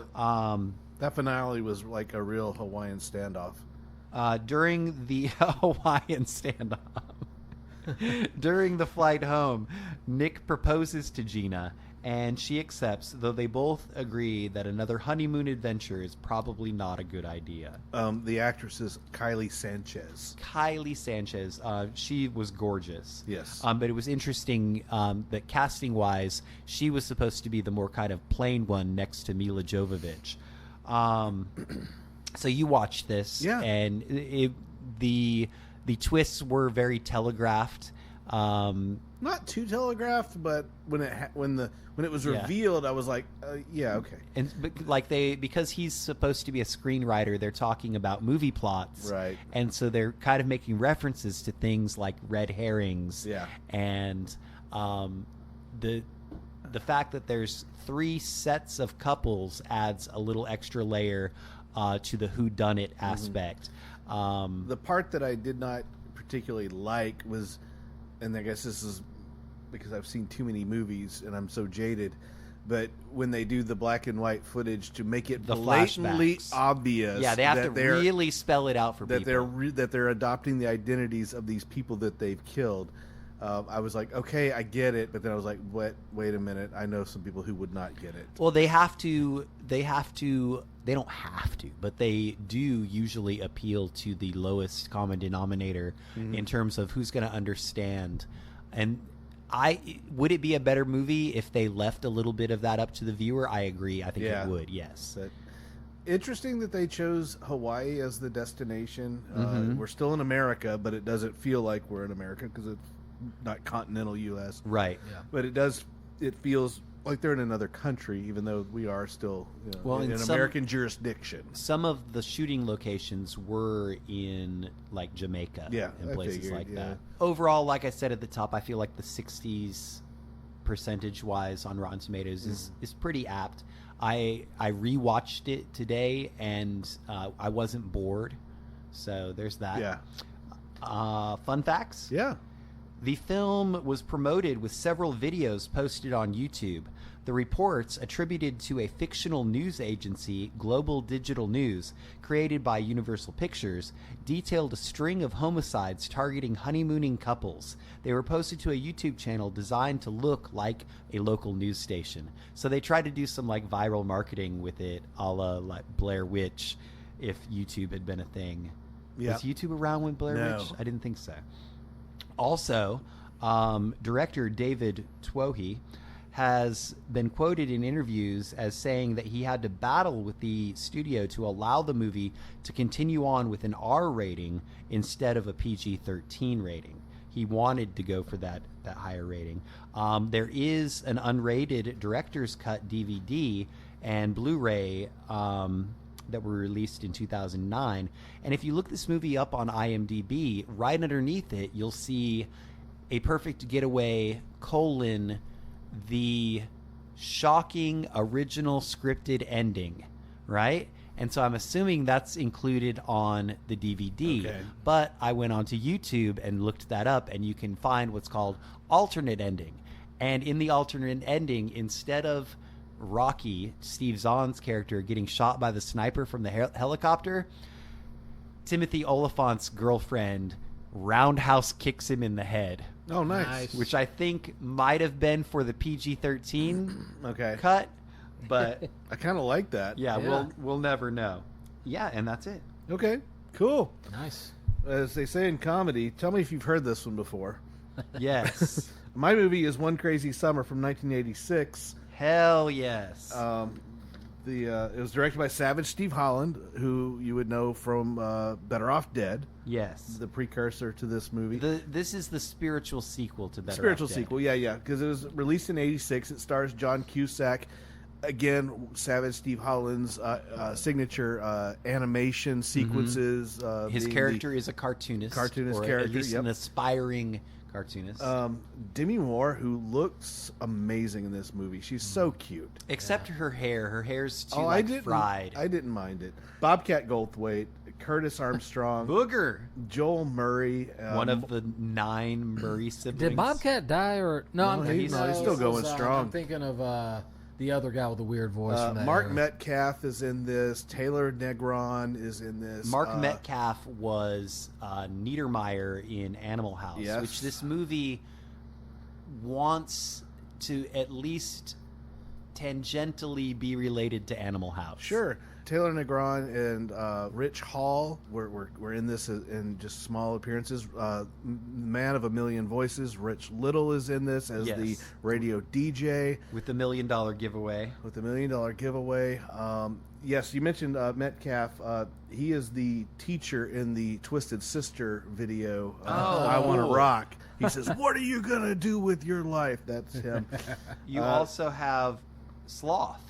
[SPEAKER 3] That finale was like a real Hawaiian standoff.
[SPEAKER 2] During the Hawaiian standoff, during the flight home, Nick proposes to Gina, and she accepts, though they both agree that another honeymoon adventure is probably not a good idea.
[SPEAKER 3] The actress is Kylie Sanchez.
[SPEAKER 2] She was gorgeous.
[SPEAKER 3] Yes.
[SPEAKER 2] But it was interesting that casting-wise, she was supposed to be the more kind of plain one next to Mila Jovovich. So you watched this, and the twists were very telegraphed.
[SPEAKER 3] Not too telegraphed, but when it was revealed, I was like, okay.
[SPEAKER 2] And because he's supposed to be a screenwriter, they're talking about movie plots,
[SPEAKER 3] right? And
[SPEAKER 2] so they're kind of making references to things like red herrings, and the fact that there's 3 sets of couples adds a little extra layer to the whodunit aspect.
[SPEAKER 3] The part that I did not particularly like was, and I guess this is because I've seen too many movies and I'm so jaded, but when they do the black and white footage to make it blatantly obvious,
[SPEAKER 2] they have to really spell it out for people
[SPEAKER 3] that they're adopting the identities of these people that they've killed. I was like, okay, I get it, but then I was like, what? Wait a minute, I know some people who would not get it.
[SPEAKER 2] Well, they don't have to, but they do usually appeal to the lowest common denominator in terms of who's going to understand. And would it be a better movie if they left a little bit of that up to the viewer? I agree. I think it would, yes.
[SPEAKER 3] But interesting that they chose Hawaii as the destination. We're still in America, but it doesn't feel like we're in America because it's not continental U.S.
[SPEAKER 2] Right.
[SPEAKER 3] Yeah. But it feels like they're in another country, even though we are still in American jurisdiction.
[SPEAKER 2] Some of the shooting locations were in like Jamaica and places like that. Overall, like I said at the top, I feel like the 60s percentage-wise on Rotten Tomatoes is pretty apt. I rewatched it today, and I wasn't bored, so there's that.
[SPEAKER 3] Yeah.
[SPEAKER 2] Fun facts?
[SPEAKER 3] Yeah.
[SPEAKER 2] The film was promoted with several videos posted on YouTube. The reports, attributed to a fictional news agency, Global Digital News, created by Universal Pictures, detailed a string of homicides targeting honeymooning couples. They were posted to a YouTube channel designed to look like a local news station. So they tried to do some like viral marketing with it, a la like Blair Witch, if YouTube had been a thing.
[SPEAKER 3] Yeah.
[SPEAKER 2] Was YouTube around when Blair Witch? I didn't think so. Also, director David Twohy has been quoted in interviews as saying that he had to battle with the studio to allow the movie to continue on with an R rating instead of a PG-13 rating. He wanted to go for that higher rating. There is an unrated director's cut DVD and Blu-ray that were released in 2009. And if you look this movie up on IMDb, right underneath it, you'll see A Perfect Getaway, the shocking original scripted ending, right? And so I'm assuming that's included on the DVD.
[SPEAKER 3] Okay.
[SPEAKER 2] But I went onto YouTube and looked that up, and you can find what's called alternate ending. And in the alternate ending, instead of Rocky, Steve Zahn's character, getting shot by the sniper from the helicopter, Timothy Oliphant's girlfriend roundhouse kicks him in the head.
[SPEAKER 3] Oh, nice.
[SPEAKER 2] Which I think might have been for the PG-13 cut, but
[SPEAKER 3] I kind of like that.
[SPEAKER 2] Yeah, we'll never know. Yeah, and that's it.
[SPEAKER 3] Okay, cool.
[SPEAKER 4] Nice.
[SPEAKER 3] As they say in comedy, tell me if you've heard this one before.
[SPEAKER 2] Yes.
[SPEAKER 3] My movie is One Crazy Summer from 1986.
[SPEAKER 2] Hell yes.
[SPEAKER 3] It was directed by Savage Steve Holland, who you would know from Better Off Dead.
[SPEAKER 2] Yes.
[SPEAKER 3] The precursor to this movie.
[SPEAKER 2] This is the spiritual sequel to Better
[SPEAKER 3] Spiritual
[SPEAKER 2] Off Dead.
[SPEAKER 3] sequel, yeah, because it was released in '86. It stars John Cusack. Again, Savage Steve Holland's signature animation sequences.
[SPEAKER 2] His character is a cartoonist. Or
[SPEAKER 3] character,
[SPEAKER 2] at least an aspiring cartoonist.
[SPEAKER 3] Demi Moore, who looks amazing in this movie. She's so cute.
[SPEAKER 2] Except her hair. Her hair's too fried.
[SPEAKER 3] I didn't mind it. Bobcat Goldthwait, Curtis Armstrong,
[SPEAKER 2] Booger,
[SPEAKER 3] Joel Murray,
[SPEAKER 2] one of the 9 Murray siblings.
[SPEAKER 4] Did Bobcat die or no?
[SPEAKER 3] He's still going strong.
[SPEAKER 4] I'm thinking of the other guy with the weird voice. From that
[SPEAKER 3] Mark
[SPEAKER 4] era.
[SPEAKER 3] Metcalf is in this. Taylor Negron is in this.
[SPEAKER 2] Mark Metcalf was Niedermeyer in Animal House,
[SPEAKER 3] Yes.
[SPEAKER 2] which this movie wants to at least tangentially be related to Animal House.
[SPEAKER 3] Sure. Taylor Negron and Rich Hall were in this in just small appearances. Man of a Million Voices, Rich Little is in this as the radio DJ.
[SPEAKER 2] With the $1 million giveaway.
[SPEAKER 3] With the $1 million giveaway. Yes, you mentioned Metcalf. He is the teacher in the Twisted Sister video, I Want to Rock. He says, "What are you going to do with your life?" That's him.
[SPEAKER 2] You also have Sloth.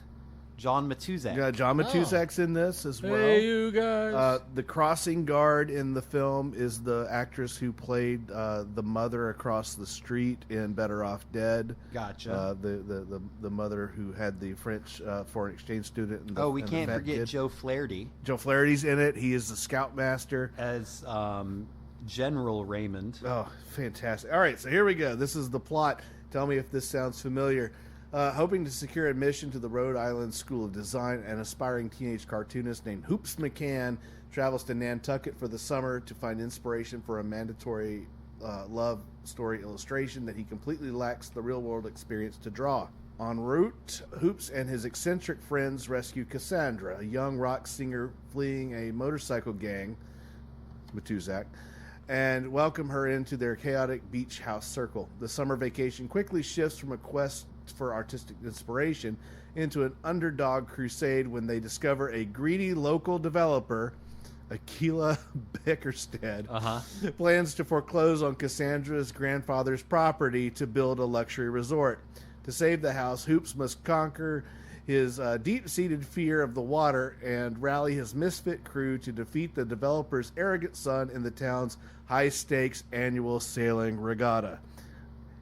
[SPEAKER 2] John Matuzak.
[SPEAKER 3] Yeah, John Matuzak's in this as well.
[SPEAKER 4] Hey, you guys.
[SPEAKER 3] The crossing guard in the film is the actress who played the mother across the street in Better Off Dead.
[SPEAKER 2] Gotcha.
[SPEAKER 3] The mother who had the French foreign exchange student. And
[SPEAKER 2] we can't forget Joe Flaherty.
[SPEAKER 3] Joe Flaherty's in it. He is the scoutmaster.
[SPEAKER 2] As General Raymond.
[SPEAKER 3] Oh, fantastic. All right, so here we go. This is the plot. Tell me if this sounds familiar. Hoping to secure admission to the Rhode Island School of Design, an aspiring teenage cartoonist named Hoops McCann travels to Nantucket for the summer to find inspiration for a mandatory love story illustration that he completely lacks the real-world experience to draw. En route, Hoops and his eccentric friends rescue Cassandra, a young rock singer fleeing a motorcycle gang, Matuzak, and welcome her into their chaotic beach house circle. The summer vacation quickly shifts from a quest for artistic inspiration into an underdog crusade when they discover a greedy local developer, Aquila Beckerstead, plans to foreclose on Cassandra's grandfather's property to build a luxury resort. To save the house, Hoops must conquer his deep-seated fear of the water and rally his misfit crew to defeat the developer's arrogant son in the town's high-stakes annual sailing regatta.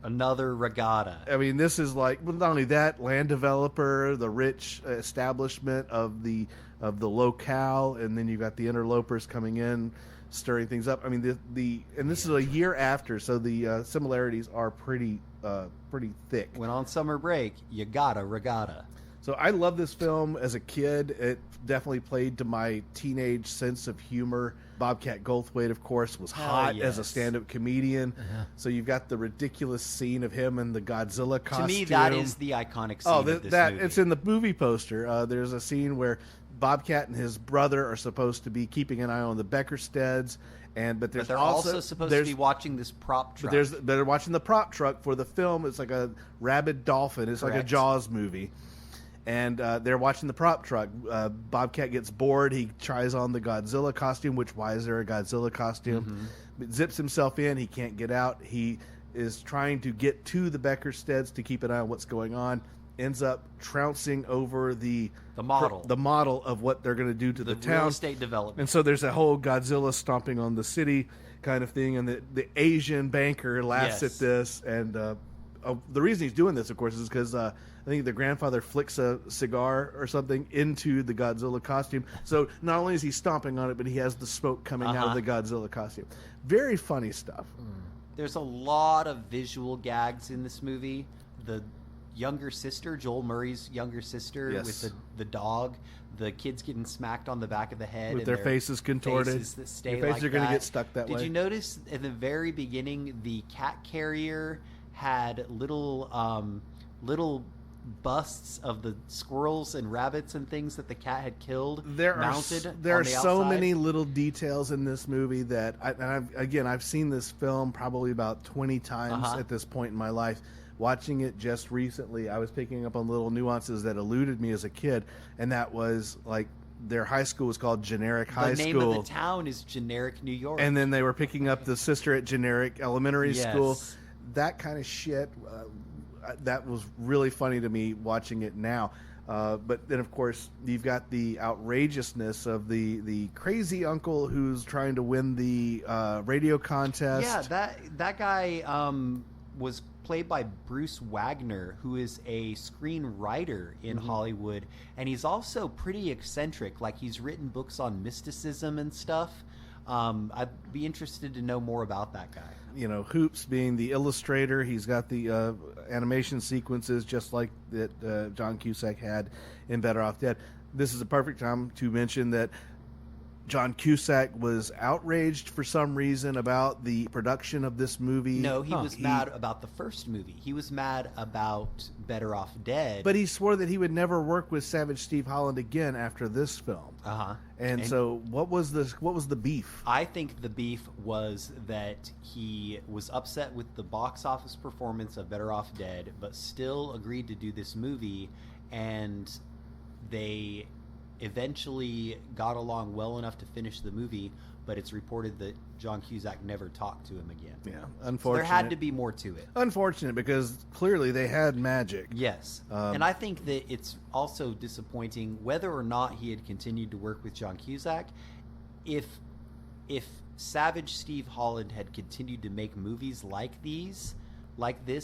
[SPEAKER 2] Another regatta.
[SPEAKER 3] I mean, this is like, well, not only that, land developer, the rich establishment of the locale, and then you got the interlopers coming in, stirring things up. I mean, and this is a year after, so the similarities are pretty thick.
[SPEAKER 2] When on summer break, you got a regatta.
[SPEAKER 3] So I love this film as a kid. It definitely played to my teenage sense of humor. Bobcat Goldthwait, of course, was hot as a stand-up comedian. So you've got the ridiculous scene of him in the Godzilla costume.
[SPEAKER 2] To me, that is the iconic scene of this movie.
[SPEAKER 3] It's in the movie poster. There's a scene where Bobcat and his brother are supposed to be keeping an eye on the Beckersteads, but
[SPEAKER 2] they're also supposed to be watching this prop truck.
[SPEAKER 3] But they're watching the prop truck for the film. It's like a rabid dolphin. It's like a Jaws movie. And they're watching the prop truck. Bobcat gets bored. He tries on the Godzilla costume, why is there a Godzilla costume? Zips himself in. He can't get out. He is trying to get to the Beckersteads to keep an eye on what's going on. Ends up trouncing over the model of what they're going to do to the town.
[SPEAKER 2] Real estate development.
[SPEAKER 3] And so there's a whole Godzilla stomping on the city kind of thing. And the Asian banker laughs at this. And the reason he's doing this, of course, is because I think the grandfather flicks a cigar or something into the Godzilla costume. So not only is he stomping on it, but he has the smoke coming out of the Godzilla costume. Very funny stuff.
[SPEAKER 2] There's a lot of visual gags in this movie. The younger sister, Joel Murray's younger sister, with the dog. The kids getting smacked on the back of the head.
[SPEAKER 3] With their faces contorted.
[SPEAKER 2] Faces that stay
[SPEAKER 3] Your faces are going to get stuck that way.
[SPEAKER 2] Did you notice at the very beginning, the cat carrier had little busts of the squirrels and rabbits and things that the cat had killed
[SPEAKER 3] there
[SPEAKER 2] mounted
[SPEAKER 3] are
[SPEAKER 2] on the
[SPEAKER 3] so
[SPEAKER 2] outside.
[SPEAKER 3] many little details in this movie that I've seen this film probably about 20 times at this point in my life, watching it just recently, I was picking up on little nuances that eluded me as a kid, and that was like their high school was called Generic High School.
[SPEAKER 2] The name of the town is Generic New York.
[SPEAKER 3] And then they were picking up the sister at Generic Elementary School. That kind of shit, that was really funny to me watching it now. But then, of course, you've got the outrageousness of the crazy uncle who's trying to win the radio contest.
[SPEAKER 2] Yeah, that guy was played by Bruce Wagner, who is a screenwriter in Hollywood, and he's also pretty eccentric. Like, he's written books on mysticism and stuff. I'd be interested to know more about that guy.
[SPEAKER 3] You know, Hoops being the illustrator, he's got the animation sequences just like that John Cusack had in Better Off Dead. This is a perfect time to mention that John Cusack was outraged for some reason about the production of this movie.
[SPEAKER 2] No, he was mad about the first movie. He was mad about Better Off Dead.
[SPEAKER 3] But he swore that he would never work with Savage Steve Holland again after this film. And so what was the beef?
[SPEAKER 2] I think the beef was that he was upset with the box office performance of Better Off Dead, but still agreed to do this movie, and they eventually got along well enough to finish the movie, but it's reported that John Cusack never talked to him again.
[SPEAKER 3] Yeah, unfortunate.
[SPEAKER 2] So there had to be more to it.
[SPEAKER 3] Unfortunate, because clearly they had magic.
[SPEAKER 2] Yes. And I think that it's also disappointing whether or not he had continued to work with John Cusack. If Savage Steve Holland had continued to make movies like this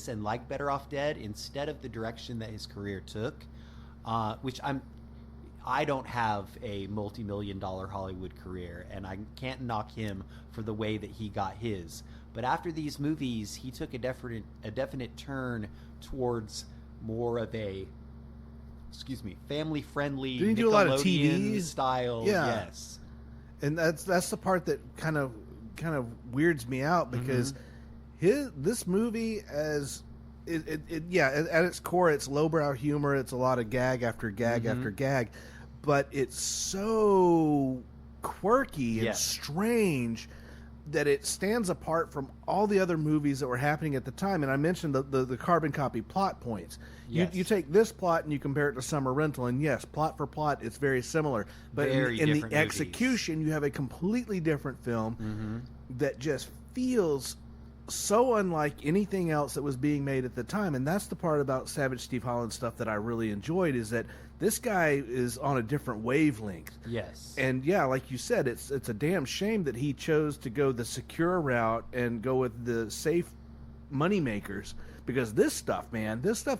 [SPEAKER 2] and like Better Off Dead, instead of the direction that his career took, which I don't have a multi-million-dollar Hollywood career, and I can't knock him for the way that he got his. But after these movies, he took a definite turn towards more of a, family-friendly
[SPEAKER 3] Did he do a lot of TV
[SPEAKER 2] style.
[SPEAKER 3] Yeah.
[SPEAKER 2] Yes,
[SPEAKER 3] and that's the part that kind of weirds me out, because this movie at its core, it's lowbrow humor. It's a lot of gag after gag after gag, but it's so quirky and strange that it stands apart from all the other movies that were happening at the time. And I mentioned the carbon copy plot points.
[SPEAKER 2] Yes.
[SPEAKER 3] You take this plot and you compare it to Summer Rental, and yes, plot for plot, it's very similar. But in the execution, you have a completely different film that just feels so unlike anything else that was being made at the time. And that's the part about Savage Steve Holland stuff that I really enjoyed, is that this guy is on a different wavelength.
[SPEAKER 2] Yes.
[SPEAKER 3] And yeah, like you said, it's a damn shame that he chose to go the secure route and go with the safe money makers, because this stuff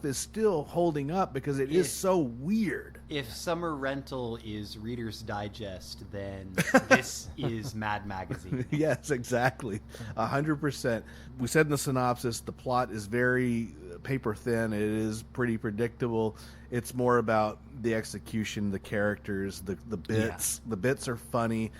[SPEAKER 3] is still holding up, because it is so weird.
[SPEAKER 2] If Summer Rental is Reader's Digest, then this is Mad Magazine.
[SPEAKER 3] Yes, exactly. 100%. We said in the synopsis, the plot is very paper thin. It is pretty predictable. It's more about the execution, the characters, the bits. Yeah. The bits are funny.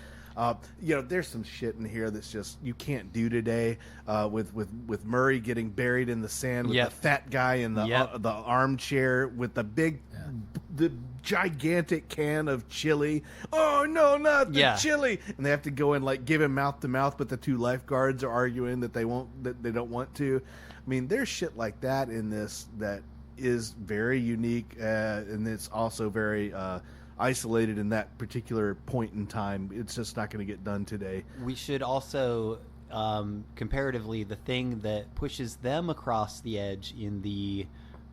[SPEAKER 3] There's some shit in here that's just you can't do today. With Murray getting buried in the sand with the fat guy in the armchair with the gigantic can of chili. Oh no, not the chili! And they have to go and give him mouth to mouth, but the two lifeguards are arguing that they don't want to. I mean, there's shit like that in this that is very unique, and it's also very isolated in that particular point in time. It's just not going to get done today.
[SPEAKER 2] We should also, comparatively, the thing that pushes them across the edge in the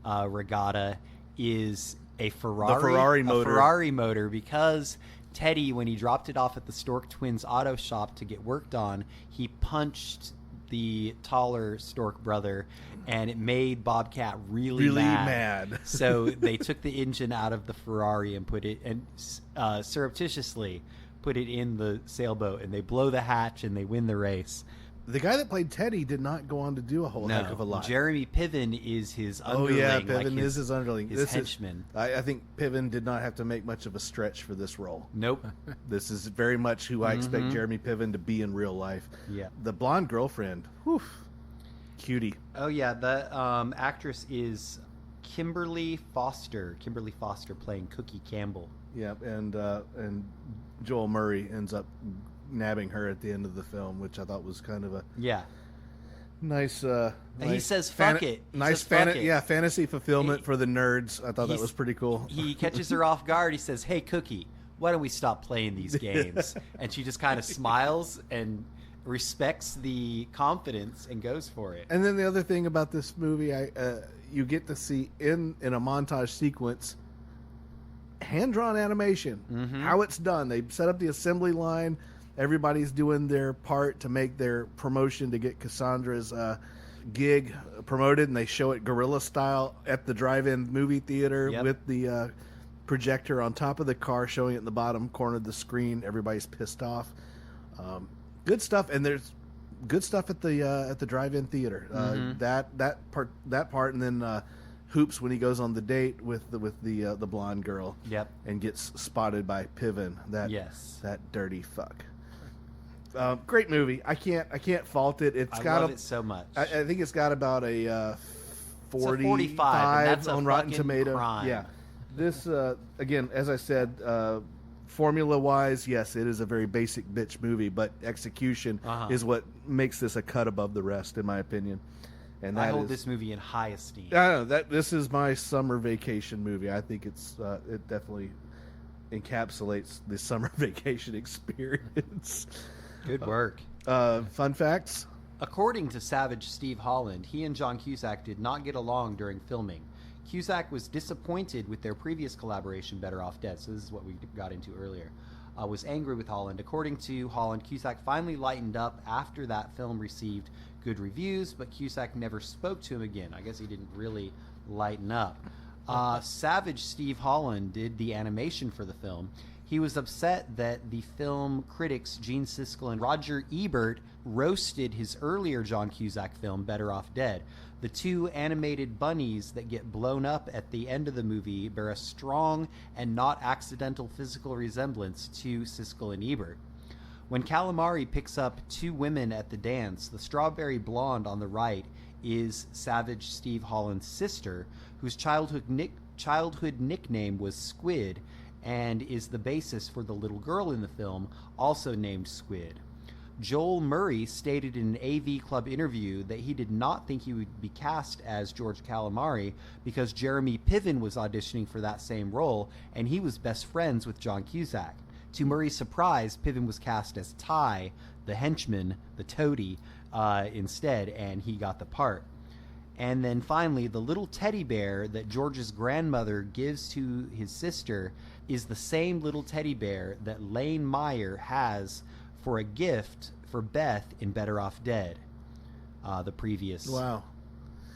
[SPEAKER 2] regatta is a Ferrari motor, because Teddy, when he dropped it off at the Stork Twins auto shop to get worked on, he punched the taller Stork brother, and it made Bobcat really mad. So they took the engine out of the Ferrari and put it, and surreptitiously put it in the sailboat, and they blow the hatch and they win the race.
[SPEAKER 3] The guy that played Teddy did not go on to do a whole heck of a lot.
[SPEAKER 2] Jeremy Piven is his underling.
[SPEAKER 3] Oh yeah, Piven is his underling.
[SPEAKER 2] His henchman.
[SPEAKER 3] I think Piven did not have to make much of a stretch for this role.
[SPEAKER 2] Nope.
[SPEAKER 3] This is very much who I expect Jeremy Piven to be in real life.
[SPEAKER 2] Yeah.
[SPEAKER 3] The blonde girlfriend, whew, cutie.
[SPEAKER 2] Oh yeah, the actress is Kimberly Foster. Kimberly Foster playing Cookie Campbell.
[SPEAKER 3] Yeah, and Joel Murray ends up nabbing her at the end of the film, which I thought was kind of a Nice.
[SPEAKER 2] And he says, "Fuck it."
[SPEAKER 3] Nice fantasy fulfillment for the nerds. I thought that was pretty cool.
[SPEAKER 2] He catches her off guard. He says, "Hey, Cookie, why don't we stop playing these games?" And she just kind of smiles and respects the confidence and goes for it.
[SPEAKER 3] And then the other thing about this movie, you get to see in a montage sequence hand-drawn animation, how it's done. They set up the assembly line. Everybody's doing their part to make their promotion to get Cassandra's gig promoted, and they show it guerrilla style at the drive-in movie theater with the projector on top of the car, showing it in the bottom corner of the screen. Everybody's pissed off. Good stuff, and there's good stuff at the drive-in theater. That part, and then Hoops when he goes on the date with the blonde girl. And gets spotted by Piven. That dirty fuck. Great movie. I can't fault it. I
[SPEAKER 2] love it so much.
[SPEAKER 3] I think it's got about a 45
[SPEAKER 2] and that's
[SPEAKER 3] on Rotten Tomatoes.
[SPEAKER 2] Crime.
[SPEAKER 3] Yeah. This again, as I said, formula-wise, yes, it is a very basic bitch movie, but execution is what makes this a cut above the rest, in my opinion. And
[SPEAKER 2] I hold this movie in high esteem.
[SPEAKER 3] I know this is my summer vacation movie. I think it definitely encapsulates the summer vacation experience.
[SPEAKER 2] Good work.
[SPEAKER 3] Fun facts.
[SPEAKER 2] According to Savage Steve Holland, he and John Cusack did not get along during filming. Cusack was disappointed with their previous collaboration, Better Off Dead, so this is what we got into earlier, was angry with Holland. According to Holland, Cusack finally lightened up after that film received good reviews, but Cusack never spoke to him again. I guess he didn't really lighten up. Savage Steve Holland did the animation for the film. He was upset that the film critics Gene Siskel and Roger Ebert roasted his earlier John Cusack film, Better Off Dead. The two animated bunnies that get blown up at the end of the movie bear a strong and not accidental physical resemblance to Siskel and Ebert. When Calamari picks up two women at the dance, the strawberry blonde on the right is Savage Steve Holland's sister, whose childhood nickname was Squid, and is the basis for the little girl in the film, also named Squid. Joel Murray stated in an AV Club interview that he did not think he would be cast as George Calamari because Jeremy Piven was auditioning for that same role, and he was best friends with John Cusack. To Murray's surprise, Piven was cast as Ty, the henchman, the toady, instead, and he got the part. And then finally, the little teddy bear that George's grandmother gives to his sister is the same little teddy bear that Lane Meyer has for a gift for Beth in Better Off Dead, the previous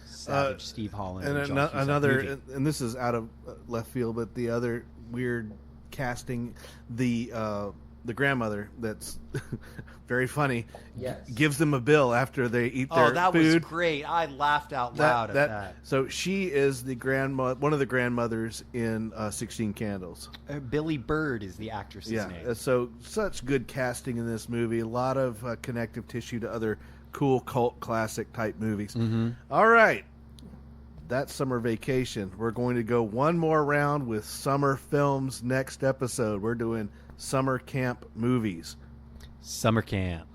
[SPEAKER 2] Savage Steve Holland
[SPEAKER 3] and
[SPEAKER 2] John
[SPEAKER 3] another
[SPEAKER 2] movie.
[SPEAKER 3] And this is out of left field, but the other weird casting, the grandmother that's very funny, gives them a bill after they eat their food.
[SPEAKER 2] Oh, that was great. I laughed out loud at that.
[SPEAKER 3] So she is the one of the grandmothers in 16 Candles.
[SPEAKER 2] Billy Bird is the actress's name.
[SPEAKER 3] So such good casting in this movie. A lot of connective tissue to other cool cult classic type movies. All right. That's Summer Vacation. We're going to go one more round with summer films next episode. We're doing summer camp movies.
[SPEAKER 2] Summer Camp.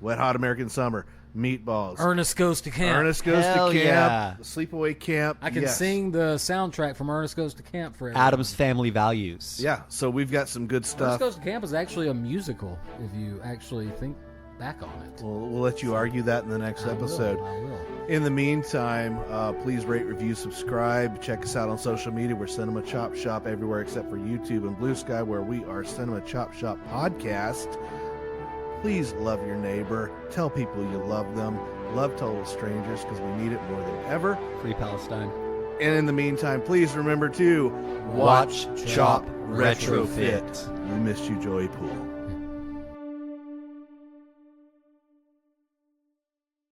[SPEAKER 3] Wet Hot American Summer. Meatballs.
[SPEAKER 4] Ernest Goes to Camp.
[SPEAKER 3] Ernest Goes to Camp. Sleepaway Camp.
[SPEAKER 4] I can sing the soundtrack from Ernest Goes to Camp for everyone.
[SPEAKER 2] Adam's Family Values.
[SPEAKER 3] Yeah, so we've got some good stuff.
[SPEAKER 4] Ernest Goes to Camp is actually a musical, if you actually think back on it.
[SPEAKER 3] We'll let you argue that in the next episode.
[SPEAKER 4] I will.
[SPEAKER 3] In the meantime, please rate, review, subscribe. Check us out on social media. We're Cinema Chop Shop everywhere except for YouTube and Blue Sky, where we are Cinema Chop Shop Podcast. Please love your neighbor. Tell people you love them. Love total strangers because we need it more than ever.
[SPEAKER 2] Free Palestine.
[SPEAKER 3] And in the meantime, please remember to
[SPEAKER 2] Watch, Chop, Retrofit.
[SPEAKER 3] We missed you, Joey Poole.